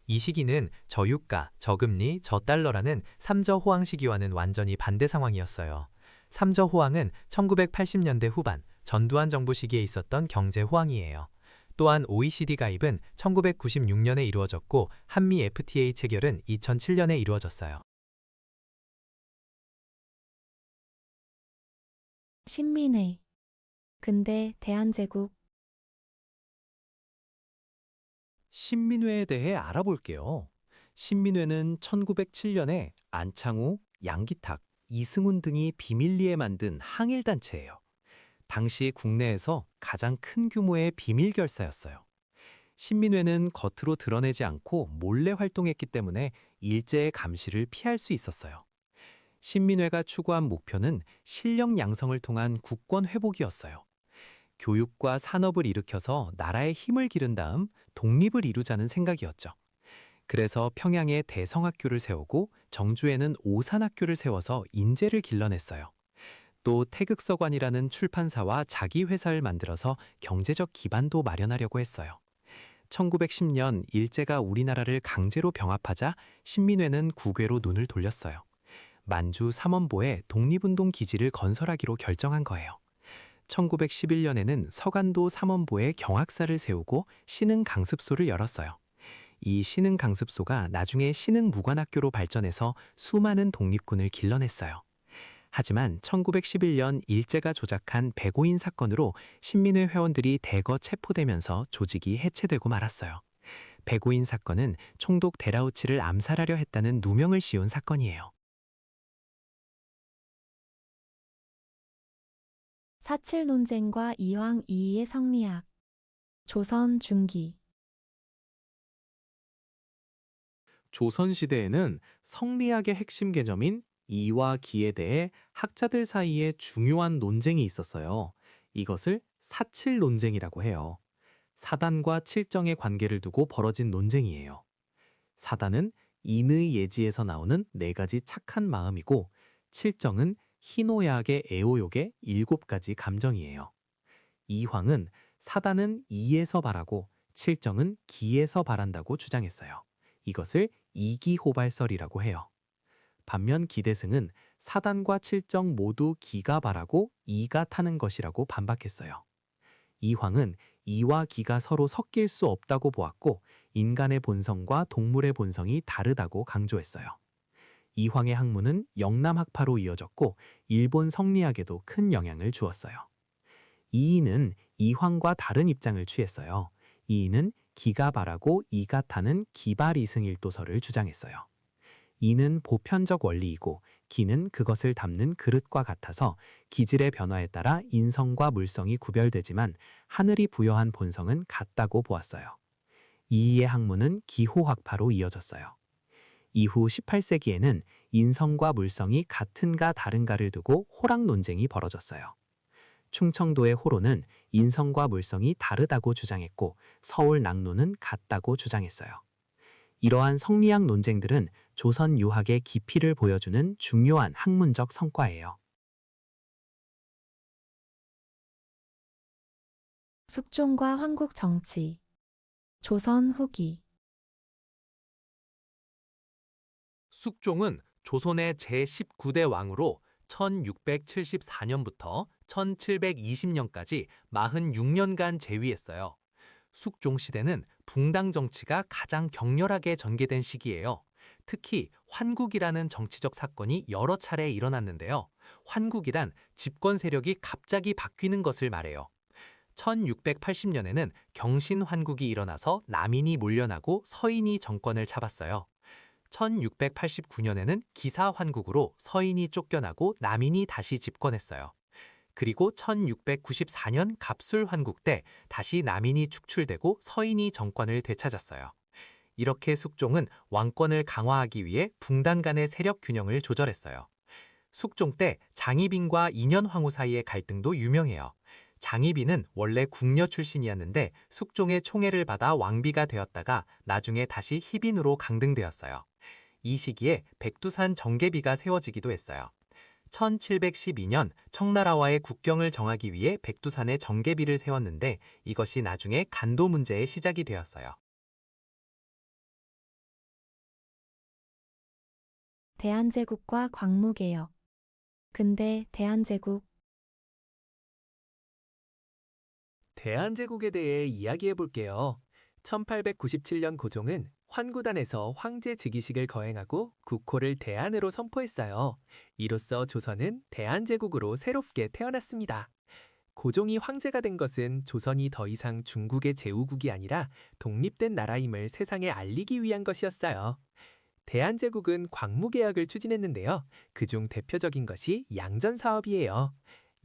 이 시기는 저유가, 저금리, 저달러라는 3저 호황 시기와는 완전히 반대 상황이었어요. 3저 호황은 1980년대 후반 전두환 정부 시기에 있었던 경제 호황이에요. 또한 OECD 가입은 1996년에 이루어졌고 한미 FTA 체결은 2007년에 이루어졌어요. 신민회 근대 대한제국 신민회에 대해 알아볼게요. 신민회는 1907년에 안창호, 양기탁, 이승훈 등이 비밀리에 만든 항일단체예요. 당시 국내에서 가장 큰 규모의 비밀 결사였어요. 신민회는 겉으로 드러내지 않고 몰래 활동했기 때문에 일제의 감시를 피할 수 있었어요. 신민회가 추구한 목표는 실력 양성을 통한 국권 회복이었어요. 교육과 산업을 일으켜서 나라의 힘을 기른 다음 독립을 이루자는 생각이었죠. 그래서 평양에 대성학교를 세우고 정주에는 오산학교를 세워서 인재를 길러냈어요. 또 태극서관이라는 출판사와 자기 회사를 만들어서 경제적 기반도 마련하려고 했어요. 1910년 일제가 우리나라를 강제로 병합하자 신민회는 국외로 눈을 돌렸어요. 만주 삼원보에 독립운동 기지를 건설하기로 결정한 거예요. 1911년에는 서간도 삼원보에 경학사를 세우고 신흥 강습소를 열었어요. 이 신흥 강습소가 나중에 신흥 무관학교로 발전해서 수많은 독립군을 길러냈어요. 하지만 1911년 일제가 조작한 백오인 사건으로 신민회 회원들이 대거 체포되면서 조직이 해체되고 말았어요. 백오인 사건은 총독 데라우치를 암살하려 했다는 누명을 씌운 사건이에요. 4.7 논쟁과 이황 이이의 성리학. 조선 중기. 조선시대에는 성리학의 핵심 개념인 이와 기에 대해 학자들 사이에 중요한 논쟁이 있었어요. 이것을 사칠 논쟁이라고 해요. 사단과 칠정의 관계를 두고 벌어진 논쟁이에요. 사단은 인의 예지에서 나오는 4가지 착한 마음이고, 칠정은 희노야학의 애호욕의 7가지 감정이에요. 이황은 사단은 이에서 바라고 칠정은 기에서 바란다고 주장했어요. 이것을 이기호발설이라고 해요. 반면 기대승은 사단과 칠정 모두 기가 바라고 이가 타는 것이라고 반박했어요. 이황은 이와 기가 서로 섞일 수 없다고 보았고, 인간의 본성과 동물의 본성이 다르다고 강조했어요. 이황의 학문은 영남학파로 이어졌고 일본 성리학에도 큰 영향을 주었어요. 이이는 이황과 다른 입장을 취했어요. 이이는 기가 바라고 이가 타는 기발이승일도설을 주장했어요. 이는 보편적 원리이고 기는 그것을 담는 그릇과 같아서 기질의 변화에 따라 인성과 물성이 구별되지만 하늘이 부여한 본성은 같다고 보았어요. 이이의 학문은 기호학파로 이어졌어요. 이후 18세기에는 인성과 물성이 같은가 다른가를 두고 호락 논쟁이 벌어졌어요. 충청도의 호로는 인성과 물성이 다르다고 주장했고 서울 낙로는 같다고 주장했어요. 이러한 성리학 논쟁들은 조선 유학의 깊이를 보여주는 중요한 학문적 성과예요. 숙종과 황국 정치. 조선 후기. 숙종은 조선의 제19대 왕으로 1674년부터 1720년까지 46년간 재위했어요. 숙종 시대는 붕당 정치가 가장 격렬하게 전개된 시기예요. 특히 환국이라는 정치적 사건이 여러 차례 일어났는데요. 환국이란 집권 세력이 갑자기 바뀌는 것을 말해요. 1680년에는 경신환국이 일어나서 남인이 몰려나고 서인이 정권을 잡았어요. 1689년에는 기사환국으로 서인이 쫓겨나고 남인이 다시 집권했어요. 그리고 1694년 갑술환국 때 다시 남인이 축출되고 서인이 정권을 되찾았어요. 이렇게 숙종은 왕권을 강화하기 위해 붕당 간의 세력 균형을 조절했어요. 숙종 때 장희빈과 인현황후 사이의 갈등도 유명해요. 장희빈은 원래 궁녀 출신이었는데 숙종의 총애를 받아 왕비가 되었다가 나중에 다시 희빈으로 강등되었어요. 이 시기에 백두산 정계비가 세워지기도 했어요. 1712년 청나라와의 국경을 정하기 위해 백두산에 정계비를 세웠는데 이것이 나중에 간도 문제의 시작이 되었어요. 대한제국과 광무개혁. 근대 대한제국. 대한제국에 대해 이야기해 볼게요. 1897년 고종은 환구단에서 황제 즉위식을 거행하고 국호를 대한으로 선포했어요. 이로써 조선은 대한제국으로 새롭게 태어났습니다. 고종이 황제가 된 것은 조선이 더 이상 중국의 제후국이 아니라 독립된 나라임을 세상에 알리기 위한 것이었어요. 대한제국은 광무개혁을 추진했는데요. 그중 대표적인 것이 양전사업이에요.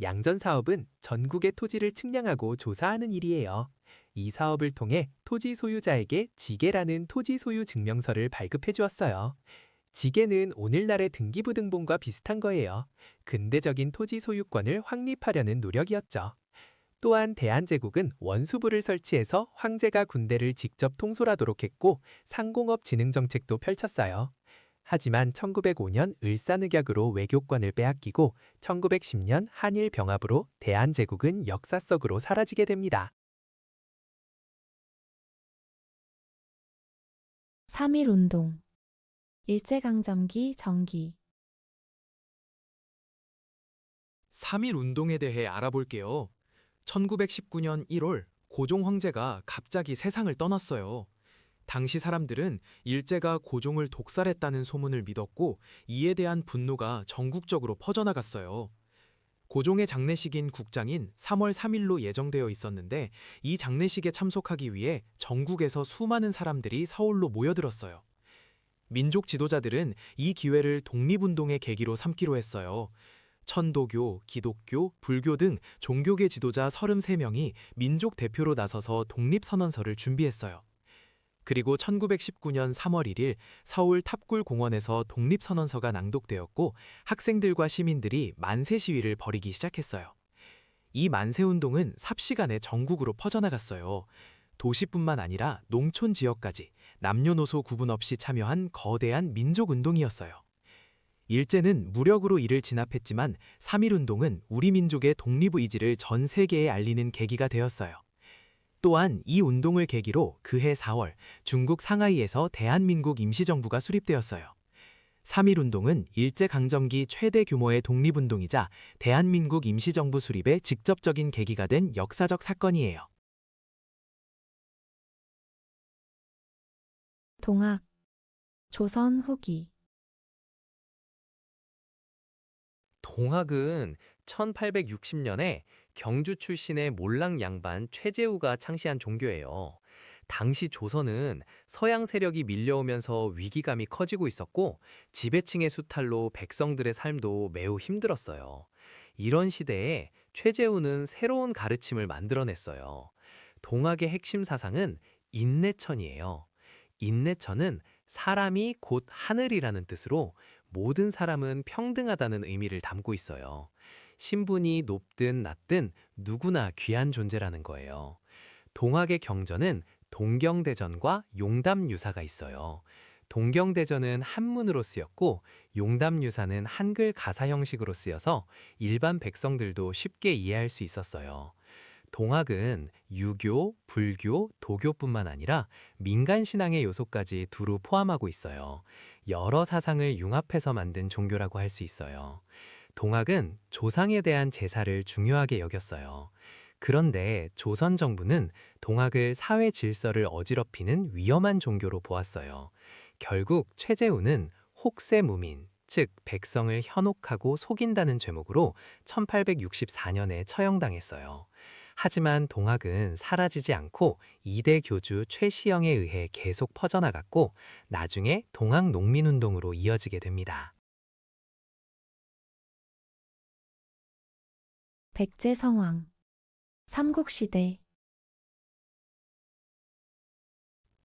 양전사업은 전국의 토지를 측량하고 조사하는 일이에요. 이 사업을 통해 토지 소유자에게 지계라는 토지 소유 증명서를 발급해 주었어요. 지계는 오늘날의 등기부등본과 비슷한 거예요. 근대적인 토지 소유권을 확립하려는 노력이었죠. 또한 대한제국은 원수부를 설치해서 황제가 군대를 직접 통솔하도록 했고 상공업 진흥 정책도 펼쳤어요. 하지만 1905년 을사늑약으로 외교권을 빼앗기고 1910년 한일 병합으로 대한제국은 역사 속으로 사라지게 됩니다. 3.1운동, 일제강점기 정기. 3.1 운동에 대해 알아볼게요. 1919년 1월 고종 황제가 갑자기 세상을 떠났어요. 당시 사람들은 일제가 고종을 독살했다는 소문을 믿었고 이에 대한 분노가 전국적으로 퍼져나갔어요. 고종의 장례식인 국장인 3월 3일로 예정되어 있었는데 이 장례식에 참석하기 위해 전국에서 수많은 사람들이 서울로 모여들었어요. 민족 지도자들은 이 기회를 독립운동의 계기로 삼기로 했어요. 천도교, 기독교, 불교 등 종교계 지도자 33명이 민족 대표로 나서서 독립선언서를 준비했어요. 그리고 1919년 3월 1일 서울 탑골공원에서 독립선언서가 낭독되었고 학생들과 시민들이 만세 시위를 벌이기 시작했어요. 이 만세운동은 삽시간에 전국으로 퍼져나갔어요. 도시뿐만 아니라 농촌 지역까지 남녀노소 구분 없이 참여한 거대한 민족운동이었어요. 일제는 무력으로 이를 진압했지만 3.1운동은 우리 민족의 독립의지를 전 세계에 알리는 계기가 되었어요. 또한 이 운동을 계기로 그해 4월 중국 상하이에서 대한민국 임시정부가 수립되었어요. 3.1운동은 일제강점기 최대 규모의 독립운동이자 대한민국 임시정부 수립의 직접적인 계기가 된 역사적 사건이에요. 동학, 조선 후기. 동학은 1860년에 경주 출신의 몰랑 양반 최재우가 창시한 종교예요. 당시 조선은 서양 세력이 밀려오면서 위기감이 커지고 있었고 지배층의 수탈로 백성들의 삶도 매우 힘들었어요. 이런 시대에 최재우는 새로운 가르침을 만들어냈어요. 동학의 핵심 사상은 인내천이에요. 인내천은 사람이 곧 하늘이라는 뜻으로 모든 사람은 평등하다는 의미를 담고 있어요. 신분이 높든 낮든 누구나 귀한 존재라는 거예요. 동학의 경전은 동경대전과 용담유사가 있어요. 동경대전은 한문으로 쓰였고 용담유사는 한글 가사 형식으로 쓰여서 일반 백성들도 쉽게 이해할 수 있었어요. 동학은 유교, 불교, 도교뿐만 아니라 민간신앙의 요소까지 두루 포함하고 있어요. 여러 사상을 융합해서 만든 종교라고 할 수 있어요. 동학은 조상에 대한 제사를 중요하게 여겼어요. 그런데 조선 정부는 동학을 사회 질서를 어지럽히는 위험한 종교로 보았어요. 결국 최재우는 혹세무민, 즉 백성을 현혹하고 속인다는 죄목으로 1864년에 처형당했어요. 하지만 동학은 사라지지 않고 2대 교주 최시영에 의해 계속 퍼져나갔고 나중에 동학 농민운동으로 이어지게 됩니다. 백제 성왕, 삼국시대.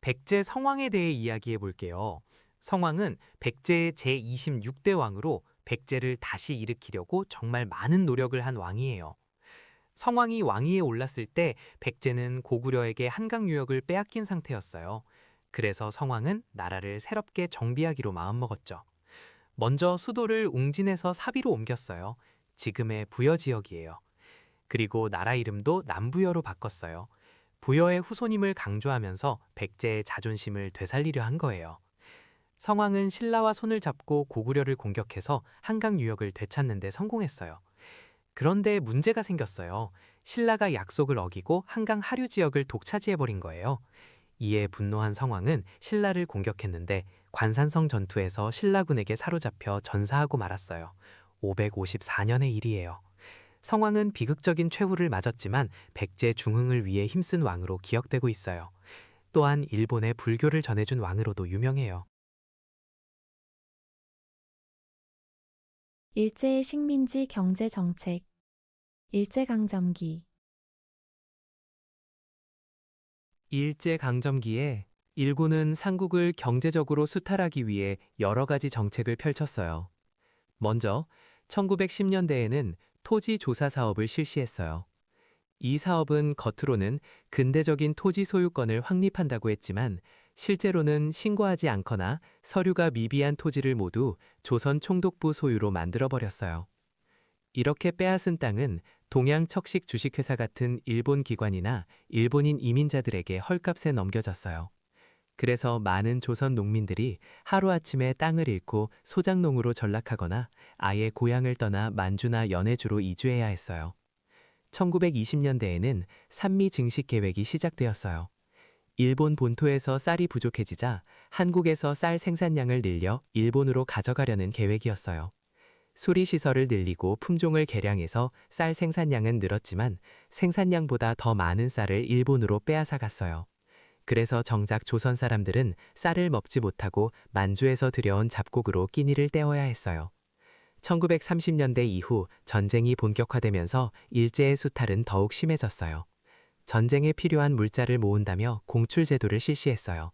백제 성왕에 대해 이야기해 볼게요. 성왕은 백제의 제26대 왕으로 백제를 다시 일으키려고 정말 많은 노력을 한 왕이에요. 성왕이 왕위에 올랐을 때 백제는 고구려에게 한강 유역을 빼앗긴 상태였어요. 그래서 성왕은 나라를 새롭게 정비하기로 마음먹었죠. 먼저 수도를 웅진에서 사비로 옮겼어요. 지금의 부여 지역이에요. 그리고 나라 이름도 남부여로 바꿨어요. 부여의 후손임을 강조하면서 백제의 자존심을 되살리려 한 거예요. 성왕은 신라와 손을 잡고 고구려를 공격해서 한강 유역을 되찾는 데 성공했어요. 그런데 문제가 생겼어요. 신라가 약속을 어기고 한강 하류 지역을 독차지해버린 거예요. 이에 분노한 성왕은 신라를 공격했는데 관산성 전투에서 신라군에게 사로잡혀 전사하고 말았어요. 554년의 일이에요. 성왕은 비극적인 최후를 맞았지만 백제 중흥을 위해 힘쓴 왕으로 기억되고 있어요. 또한 일본에 불교를 전해준 왕으로도 유명해요. 일제의 식민지 경제 정책, 일제강점기. 일제강점기에 일본은 삼국을 경제적으로 수탈하기 위해 여러 가지 정책을 펼쳤어요. 먼저 1910년대에는 토지 조사 사업을 실시했어요. 이 사업은 겉으로는 근대적인 토지 소유권을 확립한다고 했지만 실제로는 신고하지 않거나 서류가 미비한 토지를 모두 조선 총독부 소유로 만들어버렸어요. 이렇게 빼앗은 땅은 동양 척식 주식회사 같은 일본 기관이나 일본인 이민자들에게 헐값에 넘겨졌어요. 그래서 많은 조선 농민들이 하루아침에 땅을 잃고 소작농으로 전락하거나 아예 고향을 떠나 만주나 연해주로 이주해야 했어요. 1920년대에는 산미 증식 계획이 시작되었어요. 일본 본토에서 쌀이 부족해지자 한국에서 쌀 생산량을 늘려 일본으로 가져가려는 계획이었어요. 수리시설을 늘리고 품종을 개량해서 쌀 생산량은 늘었지만 생산량보다 더 많은 쌀을 일본으로 빼앗아 갔어요. 그래서 정작 조선 사람들은 쌀을 먹지 못하고 만주에서 들여온 잡곡으로 끼니를 때워야 했어요. 1930년대 이후 전쟁이 본격화되면서 일제의 수탈은 더욱 심해졌어요. 전쟁에 필요한 물자를 모은다며 공출제도를 실시했어요.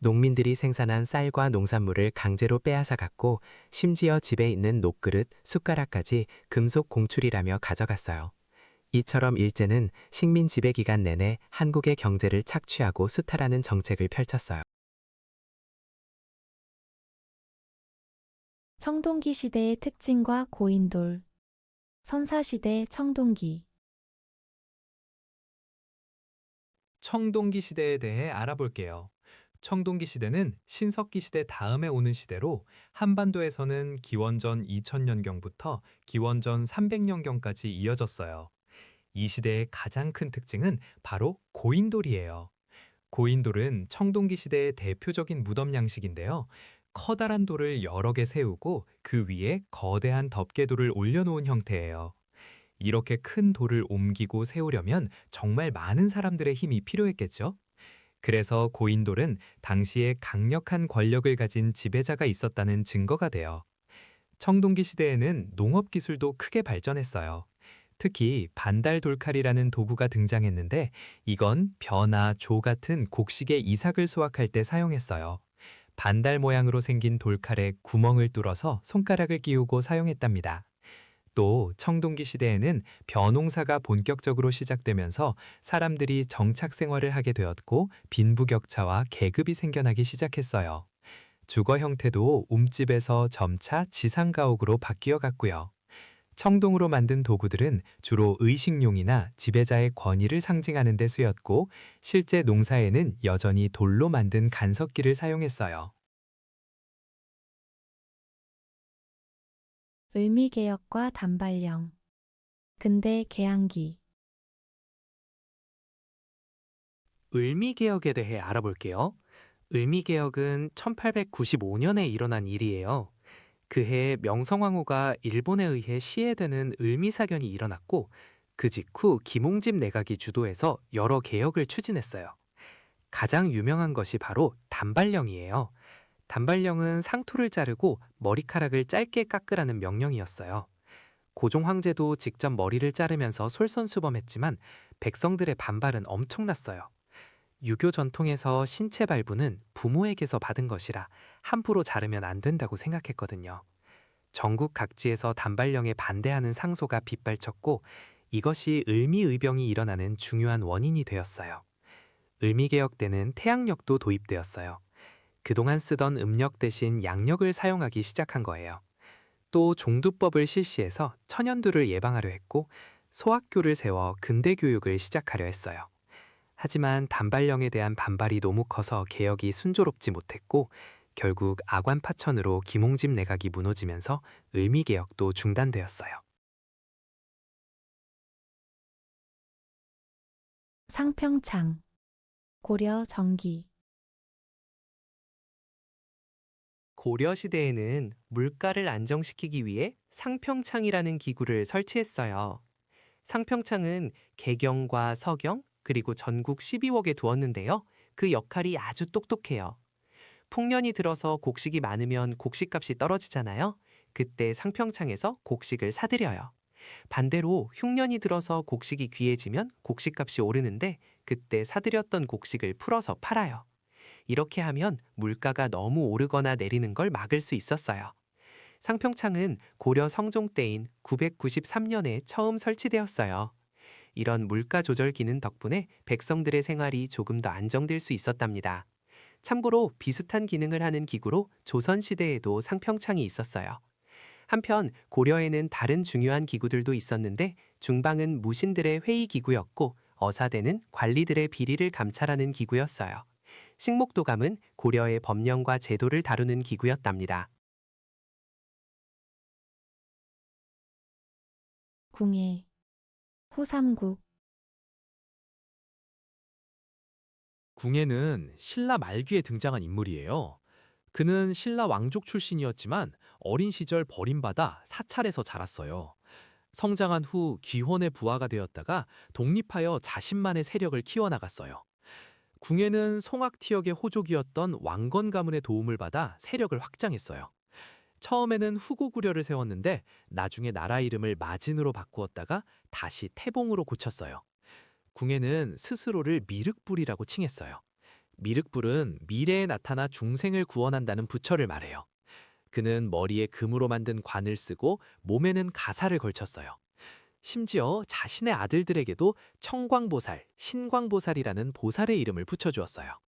농민들이 생산한 쌀과 농산물을 강제로 빼앗아 갔고 심지어 집에 있는 녹그릇, 숟가락까지 금속 공출이라며 가져갔어요. 이처럼 일제는 식민 지배 기간 내내 한국의 경제를 착취하고 수탈하는 정책을 펼쳤어요. 청동기 시대의 특징과 고인돌. 선사시대 청동기. 청동기 시대에 대해 알아볼게요. 청동기 시대는 신석기 시대 다음에 오는 시대로 한반도에서는 기원전 2000년경부터 기원전 300년경까지 이어졌어요. 이 시대의 가장 큰 특징은 바로 고인돌이에요. 고인돌은 청동기 시대의 대표적인 무덤 양식인데요. 커다란 돌을 여러 개 세우고 그 위에 거대한 덮개돌을 올려놓은 형태예요. 이렇게 큰 돌을 옮기고 세우려면 정말 많은 사람들의 힘이 필요했겠죠? 그래서 고인돌은 당시에 강력한 권력을 가진 지배자가 있었다는 증거가 돼요. 청동기 시대에는 농업 기술도 크게 발전했어요. 특히 반달 돌칼이라는 도구가 등장했는데 이건 벼나 조 같은 곡식의 이삭을 수확할 때 사용했어요. 반달 모양으로 생긴 돌칼에 구멍을 뚫어서 손가락을 끼우고 사용했답니다. 또 청동기 시대에는 벼농사가 본격적으로 시작되면서 사람들이 정착 생활을 하게 되었고 빈부격차와 계급이 생겨나기 시작했어요. 주거 형태도 움집에서 점차 지상가옥으로 바뀌어 갔고요. 청동으로 만든 도구들은 주로 의식용이나 지배자의 권위를 상징하는 데 쓰였고 실제 농사에는 여전히 돌로 만든 간석기를 사용했어요. 을미개혁과 단발령. 근대 개항기. 을미개혁에 대해 알아볼게요. 을미개혁은 1895년에 일어난 일이에요. 그해 명성황후가 일본에 의해 시해되는 을미사변이 일어났고 그 직후 김홍집 내각이 주도해서 여러 개혁을 추진했어요. 가장 유명한 것이 바로 단발령이에요. 단발령은 상투를 자르고 머리카락을 짧게 깎으라는 명령이었어요. 고종 황제도 직접 머리를 자르면서 솔선수범했지만 백성들의 반발은 엄청났어요. 유교 전통에서 신체 발부는 부모에게서 받은 것이라 함부로 자르면 안 된다고 생각했거든요. 전국 각지에서 단발령에 반대하는 상소가 빗발쳤고 이것이 을미의병이 일어나는 중요한 원인이 되었어요. 을미개혁 때는 태양력도 도입되었어요. 그동안 쓰던 음력 대신 양력을 사용하기 시작한 거예요. 또 종두법을 실시해서 천연두를 예방하려 했고 소학교를 세워 근대 교육을 시작하려 했어요. 하지만 단발령에 대한 반발이 너무 커서 개혁이 순조롭지 못했고 결국 아관파천으로 김홍집 내각이 무너지면서 을미개혁도 중단되었어요. 상평창. 고려 정기. 고려시대에는 물가를 안정시키기 위해 상평창이라는 기구를 설치했어요. 상평창은 개경과 서경, 그리고 전국 12웍에 두었는데요. 그 역할이 아주 똑똑해요. 풍년이 들어서 곡식이 많으면 곡식값이 떨어지잖아요. 그때 상평창에서 곡식을 사들여요. 반대로 흉년이 들어서 곡식이 귀해지면 곡식값이 오르는데 그때 사들였던 곡식을 풀어서 팔아요. 이렇게 하면 물가가 너무 오르거나 내리는 걸 막을 수 있었어요. 상평창은 고려 성종 때인 993년에 처음 설치되었어요. 이런 물가 조절 기능 덕분에 백성들의 생활이 조금 더 안정될 수 있었답니다. 참고로 비슷한 기능을 하는 기구로 조선시대에도 상평창이 있었어요. 한편 고려에는 다른 중요한 기구들도 있었는데 중방은 무신들의 회의 기구였고 어사대는 관리들의 비리를 감찰하는 기구였어요. 식목도감은 고려의 법령과 제도를 다루는 기구였답니다. 궁예, 호삼국, 궁예는 신라 말기에 등장한 인물이에요. 그는 신라 왕족 출신이었지만 어린 시절 버림받아 사찰에서 자랐어요. 성장한 후 기혼의 부하가 되었다가 독립하여 자신만의 세력을 키워나갔어요. 궁예는 송악티역의 호족이었던 왕건 가문의 도움을 받아 세력을 확장했어요. 처음에는 후고구려를 세웠는데 나중에 나라 이름을 마진으로 바꾸었다가 다시 태봉으로 고쳤어요. 궁예는 스스로를 미륵불이라고 칭했어요. 미륵불은 미래에 나타나 중생을 구원한다는 부처를 말해요. 그는 머리에 금으로 만든 관을 쓰고 몸에는 가사를 걸쳤어요. 심지어 자신의 아들들에게도 청광보살, 신광보살이라는 보살의 이름을 붙여주었어요.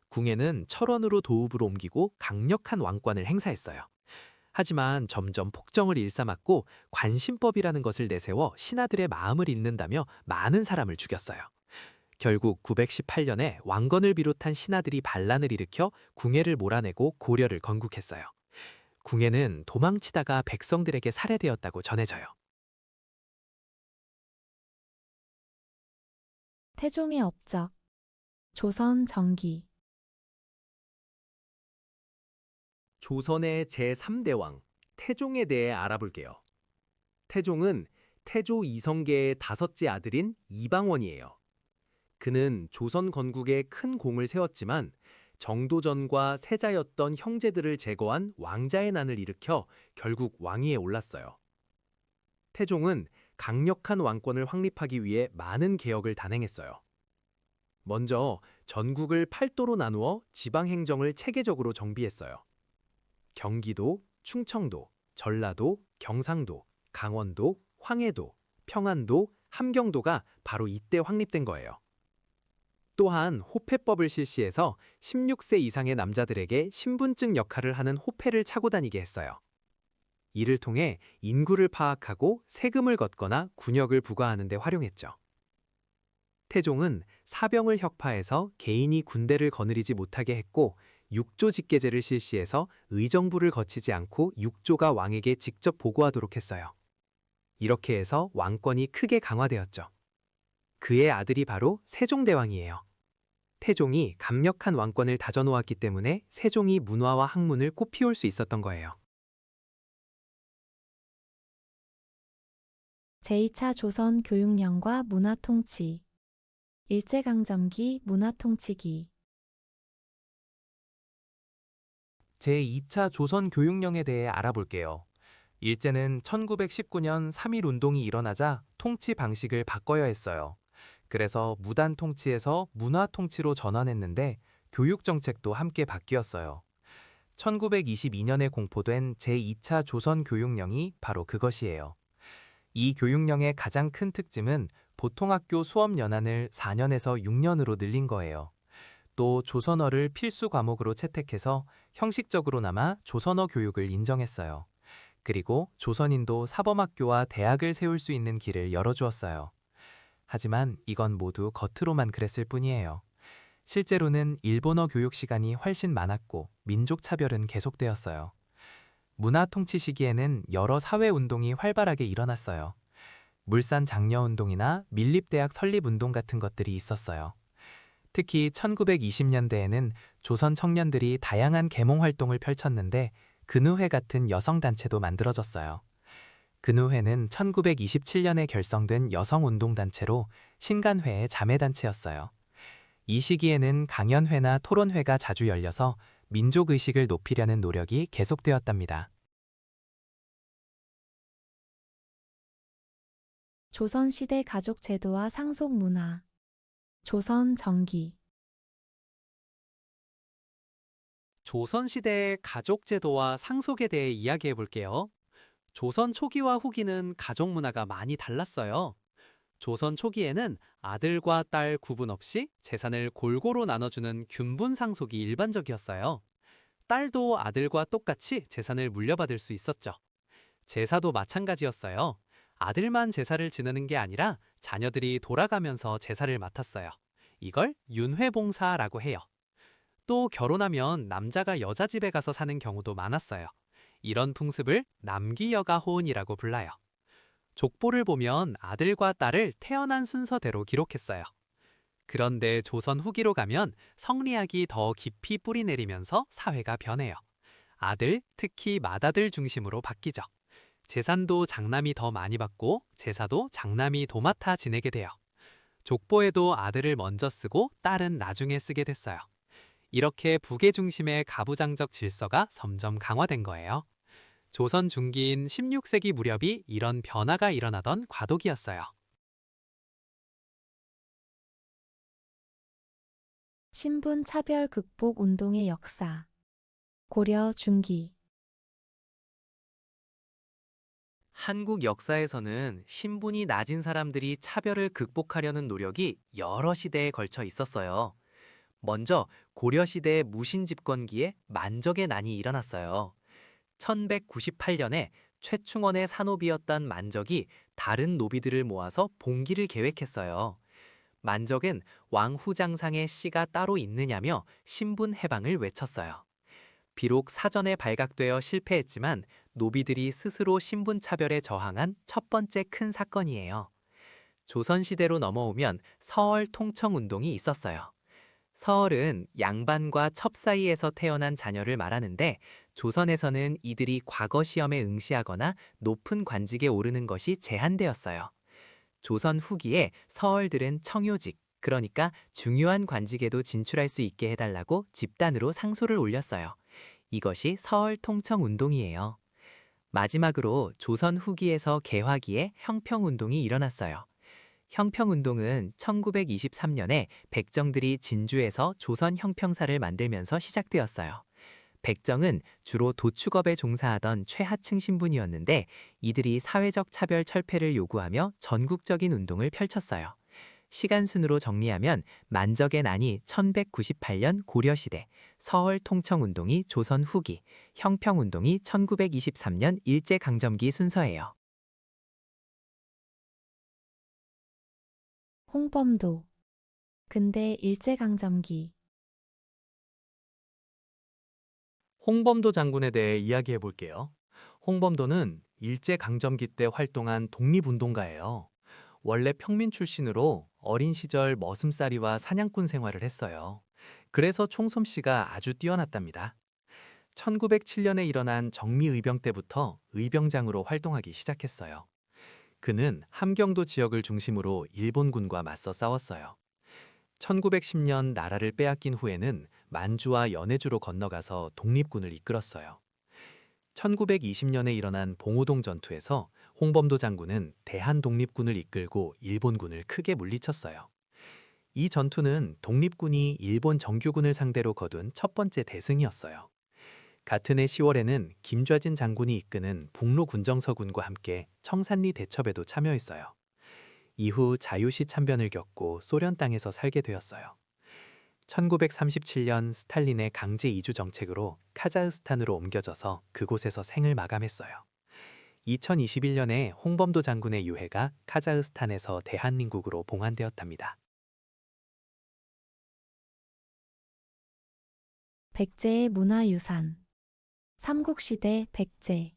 궁예는 철원으로 도읍으로 옮기고 강력한 왕권을 행사했어요. 하지만 점점 폭정을 일삼았고 관심법이라는 것을 내세워 신하들의 마음을 읽는다며 많은 사람을 죽였어요. 결국 918년에 왕건을 비롯한 신하들이 반란을 일으켜 궁예를 몰아내고 고려를 건국했어요. 궁예는 도망치다가 백성들에게 살해되었다고 전해져요. 태종의 업적, 조선 정기, 조선의 제3대왕 태종에 대해 알아볼게요. 태종은 태조 이성계의 다섯째 아들인 이방원이에요. 그는 조선 건국에 큰 공을 세웠지만 정도전과 세자였던 형제들을 제거한 왕자의 난을 일으켜 결국 왕위에 올랐어요. 태종은 강력한 왕권을 확립하기 위해 많은 개혁을 단행했어요. 먼저 전국을 8도로 나누어 지방행정을 체계적으로 정비했어요. 경기도, 충청도, 전라도, 경상도, 강원도, 황해도, 평안도, 함경도가 바로 이때 확립된 거예요. 또한 호패법을 실시해서 16세 이상의 남자들에게 신분증 역할을 하는 호패를 차고 다니게 했어요. 이를 통해 인구를 파악하고 세금을 걷거나 군역을 부과하는 데 활용했죠. 태종은 사병을 혁파해서 개인이 군대를 거느리지 못하게 했고 육조 직계제를 실시해서 의정부를 거치지 않고 육조가 왕에게 직접 보고하도록 했어요. 이렇게 해서 왕권이 크게 강화되었죠. 그의 아들이 바로 세종대왕이에요. 태종이 강력한 왕권을 다져놓았기 때문에 세종이 문화와 학문을 꽃피울 수 있었던 거예요. 제2차 조선 교육령과 문화통치, 일제강점기 문화통치기, 제2차 조선 교육령에 대해 알아볼게요. 일제는 1919년 3.1 운동이 일어나자 통치 방식을 바꿔야 했어요. 그래서 무단 통치에서 문화 통치로 전환했는데 교육 정책도 함께 바뀌었어요. 1922년에 공포된 제2차 조선 교육령이 바로 그것이에요. 이 교육령의 가장 큰 특징은 보통학교 수업 연한을 4년에서 6년으로 늘린 거예요. 또 조선어를 필수 과목으로 채택해서 형식적으로나마 조선어 교육을 인정했어요. 그리고 조선인도 사범학교와 대학을 세울 수 있는 길을 열어주었어요. 하지만 이건 모두 겉으로만 그랬을 뿐이에요. 실제로는 일본어 교육 시간이 훨씬 많았고 민족 차별은 계속되었어요. 문화 통치 시기에는 여러 사회 운동이 활발하게 일어났어요. 물산 장려 운동이나 밀립대학 설립 운동 같은 것들이 있었어요. 특히 1920년대에는 조선 청년들이 다양한 계몽 활동을 펼쳤는데 근우회 같은 여성단체도 만들어졌어요. 근우회는 1927년에 결성된 여성운동단체로 신간회의 자매단체였어요. 이 시기에는 강연회나 토론회가 자주 열려서 민족의식을 높이려는 노력이 계속되었답니다. 조선시대 가족제도와 상속문화, 조선 정기, 조선시대의 가족제도와 상속에 대해 이야기해 볼게요. 조선 초기와 후기는 가족 문화가 많이 달랐어요. 조선 초기에는 아들과 딸 구분 없이 재산을 골고루 나눠주는 균분 상속이 일반적이었어요. 딸도 아들과 똑같이 재산을 물려받을 수 있었죠. 제사도 마찬가지였어요. 아들만 제사를 지내는 게 아니라 자녀들이 돌아가면서 제사를 맡았어요. 이걸 윤회봉사라고 해요. 또 결혼하면 남자가 여자 집에 가서 사는 경우도 많았어요. 이런 풍습을 남귀여가호운이라고 불러요. 족보를 보면 아들과 딸을 태어난 순서대로 기록했어요. 그런데 조선 후기로 가면 성리학이 더 깊이 뿌리내리면서 사회가 변해요. 아들, 특히 맏아들 중심으로 바뀌죠. 재산도 장남이 더 많이 받고 제사도 장남이 도맡아 지내게 돼요. 족보에도 아들을 먼저 쓰고 딸은 나중에 쓰게 됐어요. 이렇게 부계 중심의 가부장적 질서가 점점 강화된 거예요. 조선 중기인 16세기 무렵이 이런 변화가 일어나던 과도기였어요. 신분 차별 극복 운동의 역사. 고려 중기. 한국 역사에서는 신분이 낮은 사람들이 차별을 극복하려는 노력이 여러 시대에 걸쳐 있었어요. 먼저 고려시대 무신집권기에 만적의 난이 일어났어요. 1198년에 최충원의 사노비였던 만적이 다른 노비들을 모아서 봉기를 계획했어요. 만적은 왕후장상의 씨가 따로 있느냐며 신분 해방을 외쳤어요. 비록 사전에 발각되어 실패했지만 노비들이 스스로 신분 차별에 저항한 첫 번째 큰 사건이에요. 조선시대로 넘어오면 서얼 통청운동이 있었어요. 서얼은 양반과 첩 사이에서 태어난 자녀를 말하는데 조선에서는 이들이 과거 시험에 응시하거나 높은 관직에 오르는 것이 제한되었어요. 조선 후기에 서얼들은 청요직, 그러니까 중요한 관직에도 진출할 수 있게 해달라고 집단으로 상소를 올렸어요. 이것이 서얼 통청운동이에요. 마지막으로 조선 후기에서 개화기에 형평운동이 일어났어요. 형평운동은 1923년에 백정들이 진주에서 조선 형평사를 만들면서 시작되었어요. 백정은 주로 도축업에 종사하던 최하층 신분이었는데 이들이 사회적 차별 철폐를 요구하며 전국적인 운동을 펼쳤어요. 시간순으로 정리하면 만적의 난이 1198년 고려시대, 서얼 통청운동이 조선 후기, 형평운동이 1923년 일제강점기 순서예요. 홍범도. 근대 일제강점기. 홍범도 장군에 대해 이야기해 볼게요. 홍범도는 일제강점기 때 활동한 독립운동가예요. 원래 평민 출신으로 어린 시절 머슴살이와 사냥꾼 생활을 했어요. 그래서 총솜씨가 아주 뛰어났답니다. 1907년에 일어난 정미의병 때부터 의병장으로 활동하기 시작했어요. 그는 함경도 지역을 중심으로 일본군과 맞서 싸웠어요. 1910년 나라를 빼앗긴 후에는 만주와 연해주로 건너가서 독립군을 이끌었어요. 1920년에 일어난 봉오동 전투에서 홍범도 장군은 대한독립군을 이끌고 일본군을 크게 물리쳤어요. 이 전투는 독립군이 일본 정규군을 상대로 거둔 첫 번째 대승이었어요. 같은 해 10월에는 김좌진 장군이 이끄는 북로군정서군과 함께 청산리 대첩에도 참여했어요. 이후 자유시 참변을 겪고 소련 땅에서 살게 되었어요. 1937년 스탈린의 강제 이주 정책으로 카자흐스탄으로 옮겨져서 그곳에서 생을 마감했어요. 2021년에 홍범도 장군의 유해가 카자흐스탄에서 대한민국으로 봉환되었답니다. 백제의 문화유산. 삼국시대 백제.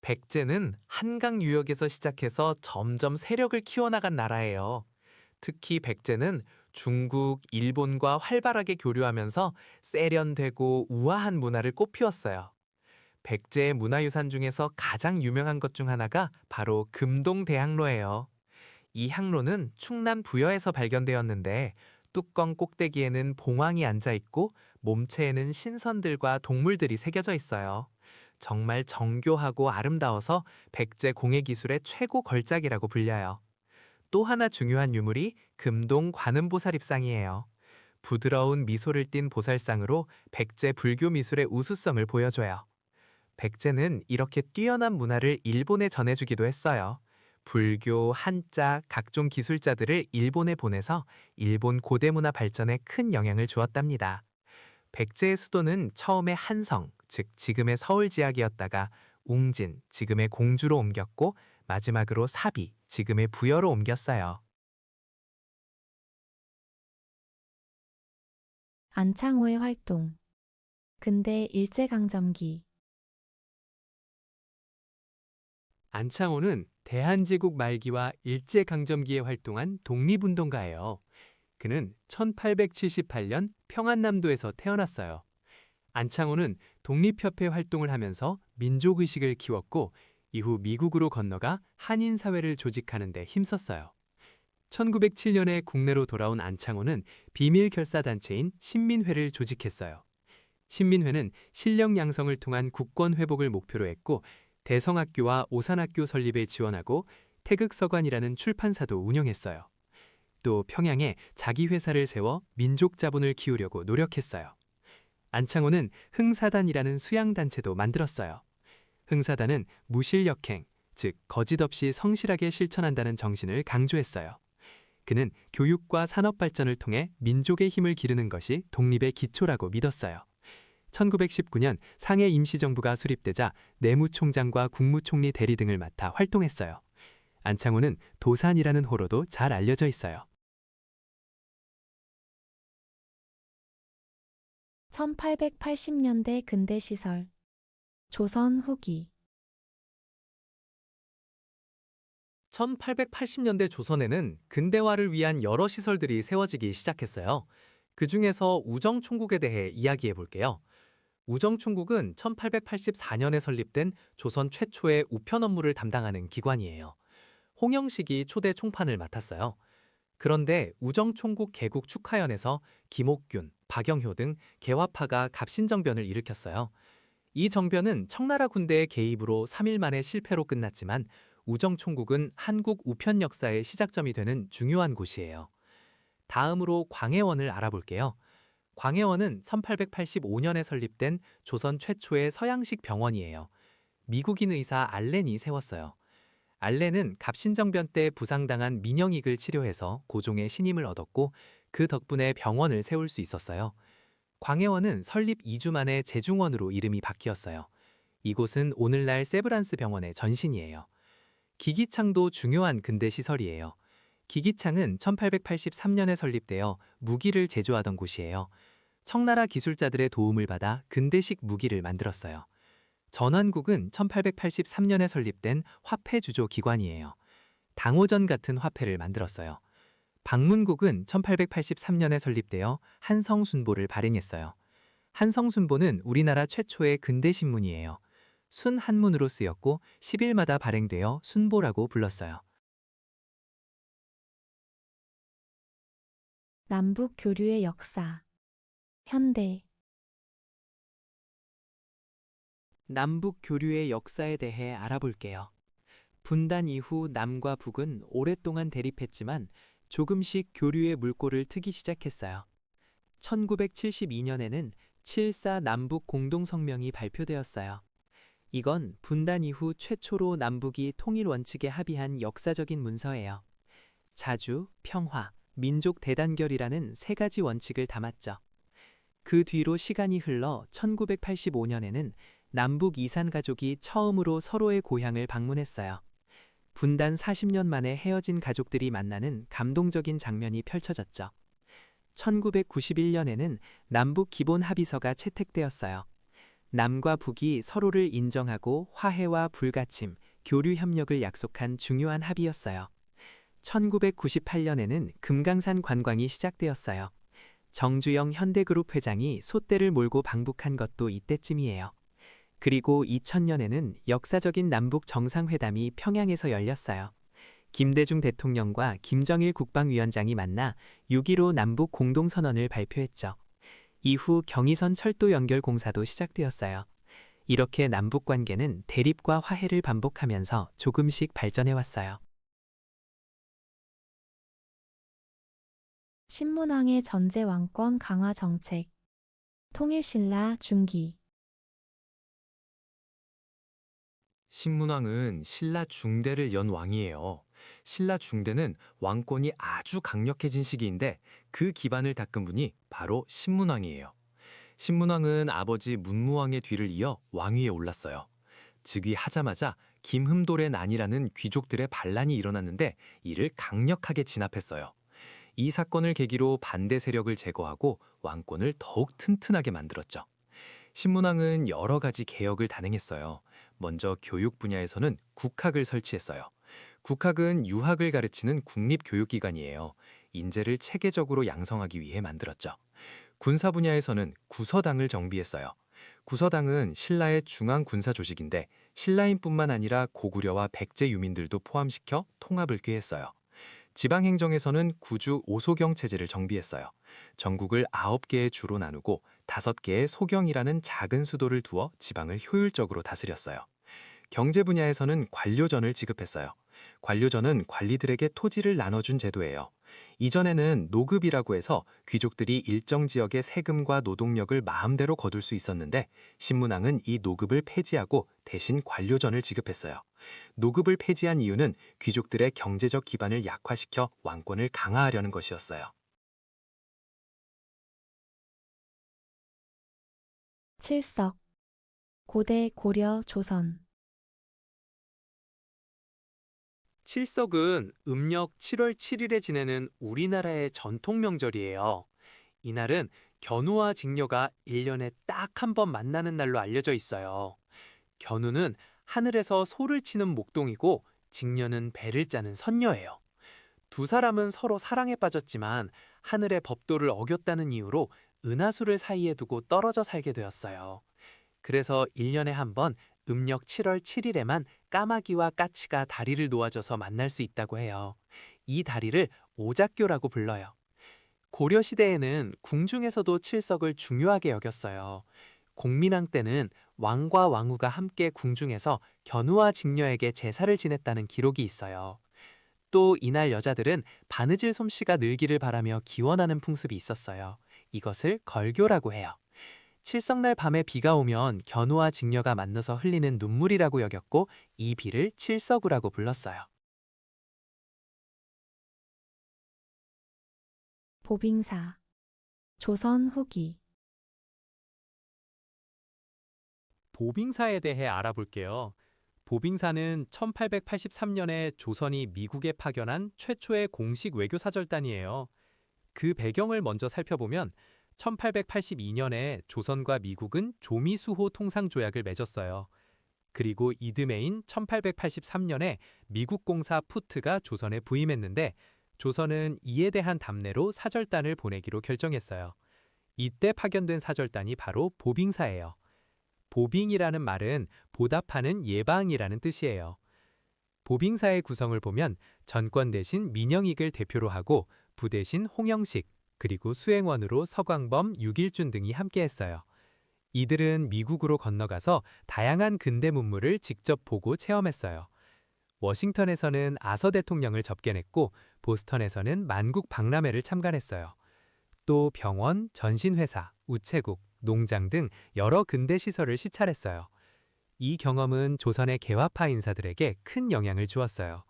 백제는 한강 유역에서 시작해서 점점 세력을 키워나간 나라예요. 특히 백제는 중국, 일본과 활발하게 교류하면서 세련되고 우아한 문화를 꽃피웠어요. 백제의 문화유산 중에서 가장 유명한 것 중 하나가 바로 금동대항로예요. 이 항로는 충남 부여에서 발견되었는데 뚜껑 꼭대기에는 봉황이 앉아있고 몸체에는 신선들과 동물들이 새겨져 있어요. 정말 정교하고 아름다워서 백제 공예기술의 최고 걸작이라고 불려요. 또 하나 중요한 유물이 금동 관음보살입상이에요. 부드러운 미소를 띤 보살상으로 백제 불교 미술의 우수성을 보여줘요. 백제는 이렇게 뛰어난 문화를 일본에 전해주기도 했어요. 불교, 한자, 각종 기술자들을 일본에 보내서 일본 고대 문화 발전에 큰 영향을 주었답니다. 백제의 수도는 처음에 한성, 즉 지금의 서울 지역이었다가 웅진, 지금의 공주로 옮겼고 마지막으로 사비, 지금의 부여로 옮겼어요. 안창호의 활동. 근대 일제강점기. 안창호는 대한제국 말기와 일제강점기에 활동한 독립운동가예요. 그는 1878년 평안남도에서 태어났어요. 안창호는 독립협회 활동을 하면서 민족의식을 키웠고 이후 미국으로 건너가 한인사회를 조직하는 데 힘썼어요. 1907년에 국내로 돌아온 안창호는 비밀결사단체인 신민회를 조직했어요. 신민회는 실력 양성을 통한 국권 회복을 목표로 했고 대성학교와 오산학교 설립에 지원하고 태극서관이라는 출판사도 운영했어요. 또 평양에 자기 회사를 세워 민족 자본을 키우려고 노력했어요. 안창호는 흥사단이라는 수양단체도 만들었어요. 흥사단은 무실역행, 즉 거짓 없이 성실하게 실천한다는 정신을 강조했어요. 그는 교육과 산업 발전을 통해 민족의 힘을 기르는 것이 독립의 기초라고 믿었어요. 1919년 상해 임시정부가 수립되자 내무총장과 국무총리 대리 등을 맡아 활동했어요. 안창호는 도산이라는 호로도 잘 알려져 있어요. 1880년대 근대시설. 조선 후기. 1880년대 조선에는 근대화를 위한 여러 시설들이 세워지기 시작했어요. 그 중에서 우정총국에 대해 이야기해 볼게요. 우정총국은 1884년에 설립된 조선 최초의 우편 업무를 담당하는 기관이에요. 홍영식이 초대 총판을 맡았어요. 그런데 우정총국 개국 축하연에서 김옥균, 박영효 등 개화파가 갑신정변을 일으켰어요. 이 정변은 청나라 군대의 개입으로 3일 만에 실패로 끝났지만 우정총국은 한국 우편 역사의 시작점이 되는 중요한 곳이에요. 다음으로 광해원을 알아볼게요. 광해원은 1885년에 설립된 조선 최초의 서양식 병원이에요. 미국인 의사 알렌이 세웠어요. 알렌은 갑신정변 때 부상당한 민영익을 치료해서 고종의 신임을 얻었고 그 덕분에 병원을 세울 수 있었어요. 광해원은 설립 2주 만에 제중원으로 이름이 바뀌었어요. 이곳은 오늘날 세브란스 병원의 전신이에요. 기기창도 중요한 근대 시설이에요. 기기창은 1883년에 설립되어 무기를 제조하던 곳이에요. 청나라 기술자들의 도움을 받아 근대식 무기를 만들었어요. 전환국은 1883년에 설립된 화폐 주조 기관이에요. 당호전 같은 화폐를 만들었어요. 방문국은 1883년에 설립되어 한성순보를 발행했어요. 한성순보는 우리나라 최초의 근대신문이에요. 순한문으로 쓰였고 10일마다 발행되어 순보라고 불렀어요. 남북 교류의 역사. 현대. 남북 교류의 역사에 대해 알아볼게요. 분단 이후 남과 북은 오랫동안 대립했지만 조금씩 교류의 물꼬를 트기 시작했어요. 1972년에는 7.4 남북 공동성명이 발표되었어요. 이건 분단 이후 최초로 남북이 통일 원칙에 합의한 역사적인 문서예요. 자주, 평화, 민족 대단결이라는 세 가지 원칙을 담았죠. 그 뒤로 시간이 흘러 1985년에는 남북 이산 가족이 처음으로 서로의 고향을 방문했어요. 분단 40년 만에 헤어진 가족들이 만나는 감동적인 장면이 펼쳐졌죠. 1991년에는 남북 기본 합의서가 채택되었어요. 남과 북이 서로를 인정하고 화해와 불가침, 교류 협력을 약속한 중요한 합의였어요. 1998년에는 금강산 관광이 시작되었어요. 정주영 현대그룹 회장이 소떼를 몰고 방북한 것도 이때쯤이에요. 그리고 2000년에는 역사적인 남북 정상회담이 평양에서 열렸어요. 김대중 대통령과 김정일 국방위원장이 만나 6.15 남북 공동선언을 발표했죠. 이후 경의선 철도 연결 공사도 시작되었어요. 이렇게 남북 관계는 대립과 화해를 반복하면서 조금씩 발전해왔어요. 신문왕의 전제 왕권 강화 정책. 통일신라 중기. 신문왕은 신라 중대를 연 왕이에요. 신라 중대는 왕권이 아주 강력해진 시기인데 그 기반을 닦은 분이 바로 신문왕이에요. 신문왕은 아버지 문무왕의 뒤를 이어 왕위에 올랐어요. 즉위하자마자 김흠돌의 난이라는 귀족들의 반란이 일어났는데 이를 강력하게 진압했어요. 이 사건을 계기로 반대 세력을 제거하고 왕권을 더욱 튼튼하게 만들었죠. 신문왕은 여러 가지 개혁을 단행했어요. 먼저 교육 분야에서는 국학을 설치했어요. 국학은 유학을 가르치는 국립교육기관이에요. 인재를 체계적으로 양성하기 위해 만들었죠. 군사 분야에서는 구서당을 정비했어요. 구서당은 신라의 중앙 군사 조직인데 신라인뿐만 아니라 고구려와 백제 유민들도 포함시켜 통합을 꾀했어요. 지방행정에서는 구주 오소경 체제를 정비했어요. 전국을 9개의 주로 나누고 5개의 소경이라는 작은 수도를 두어 지방을 효율적으로 다스렸어요. 경제 분야에서는 관료전을 지급했어요. 관료전은 관리들에게 토지를 나눠준 제도예요. 이전에는 노급이라고 해서 귀족들이 일정 지역의 세금과 노동력을 마음대로 거둘 수 있었는데 신문왕은 이 노급을 폐지하고 대신 관료전을 지급했어요. 노급을 폐지한 이유는 귀족들의 경제적 기반을 약화시켜 왕권을 강화하려는 것이었어요. 칠석. 고대 고려 조선. 칠석은 음력 7월 7일에 지내는 우리나라의 전통 명절이에요. 이날은 견우와 직녀가 1년에 딱 한 번 만나는 날로 알려져 있어요. 견우는 하늘에서 소를 치는 목동이고 직녀는 배를 짜는 선녀예요. 두 사람은 서로 사랑에 빠졌지만 하늘의 법도를 어겼다는 이유로 은하수를 사이에 두고 떨어져 살게 되었어요. 그래서 1년에 한 번 음력 7월 7일에만 까마귀와 까치가 다리를 놓아줘서 만날 수 있다고 해요. 이 다리를 오작교라고 불러요. 고려 시대에는 궁중에서도 칠석을 중요하게 여겼어요. 공민왕 때는 왕과 왕후가 함께 궁중에서 견우와 직녀에게 제사를 지냈다는 기록이 있어요. 또 이날 여자들은 바느질 솜씨가 늘기를 바라며 기원하는 풍습이 있었어요. 이것을 걸교라고 해요. 칠석날 밤에 비가 오면 견우와 직녀가 만나서 흘리는 눈물이라고 여겼고 이 비를 칠서구라고 불렀어요. 보빙사. 조선 후기. 보빙사에 대해 알아볼게요. 보빙사는 1883년에 조선이 미국에 파견한 최초의 공식 외교 사절단이에요. 그 배경을 먼저 살펴보면 1882년에 조선과 미국은 조미수호 통상조약을 맺었어요. 그리고 이듬해인 1883년에 미국 공사 푸트가 조선에 부임했는데 조선은 이에 대한 답례로 사절단을 보내기로 결정했어요. 이때 파견된 사절단이 바로 보빙사예요. 보빙이라는 말은 보답하는 예방이라는 뜻이에요. 보빙사의 구성을 보면 전권 대신 민영익을 대표로 하고 부 대신 홍영식, 그리고 수행원으로 서광범, 유길준 등이 함께했어요. 이들은 미국으로 건너가서 다양한 근대 문물을 직접 보고 체험했어요. 워싱턴에서는 아서 대통령을 접견했고 보스턴에서는 만국 박람회를 참관했어요. 또 병원, 전신회사, 우체국, 농장 등 여러 근대 시설을 시찰했어요. 이 경험은 조선의 개화파 인사들에게 큰 영향을 주었어요.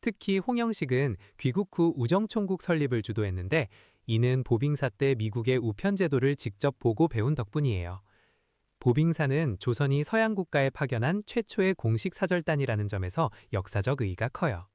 특히 홍영식은 귀국 후 우정총국 설립을 주도했는데 이는 보빙사 때 미국의 우편 제도를 직접 보고 배운 덕분이에요. 보빙사는 조선이 서양 국가에 파견한 최초의 공식 사절단이라는 점에서 역사적 의의가 커요.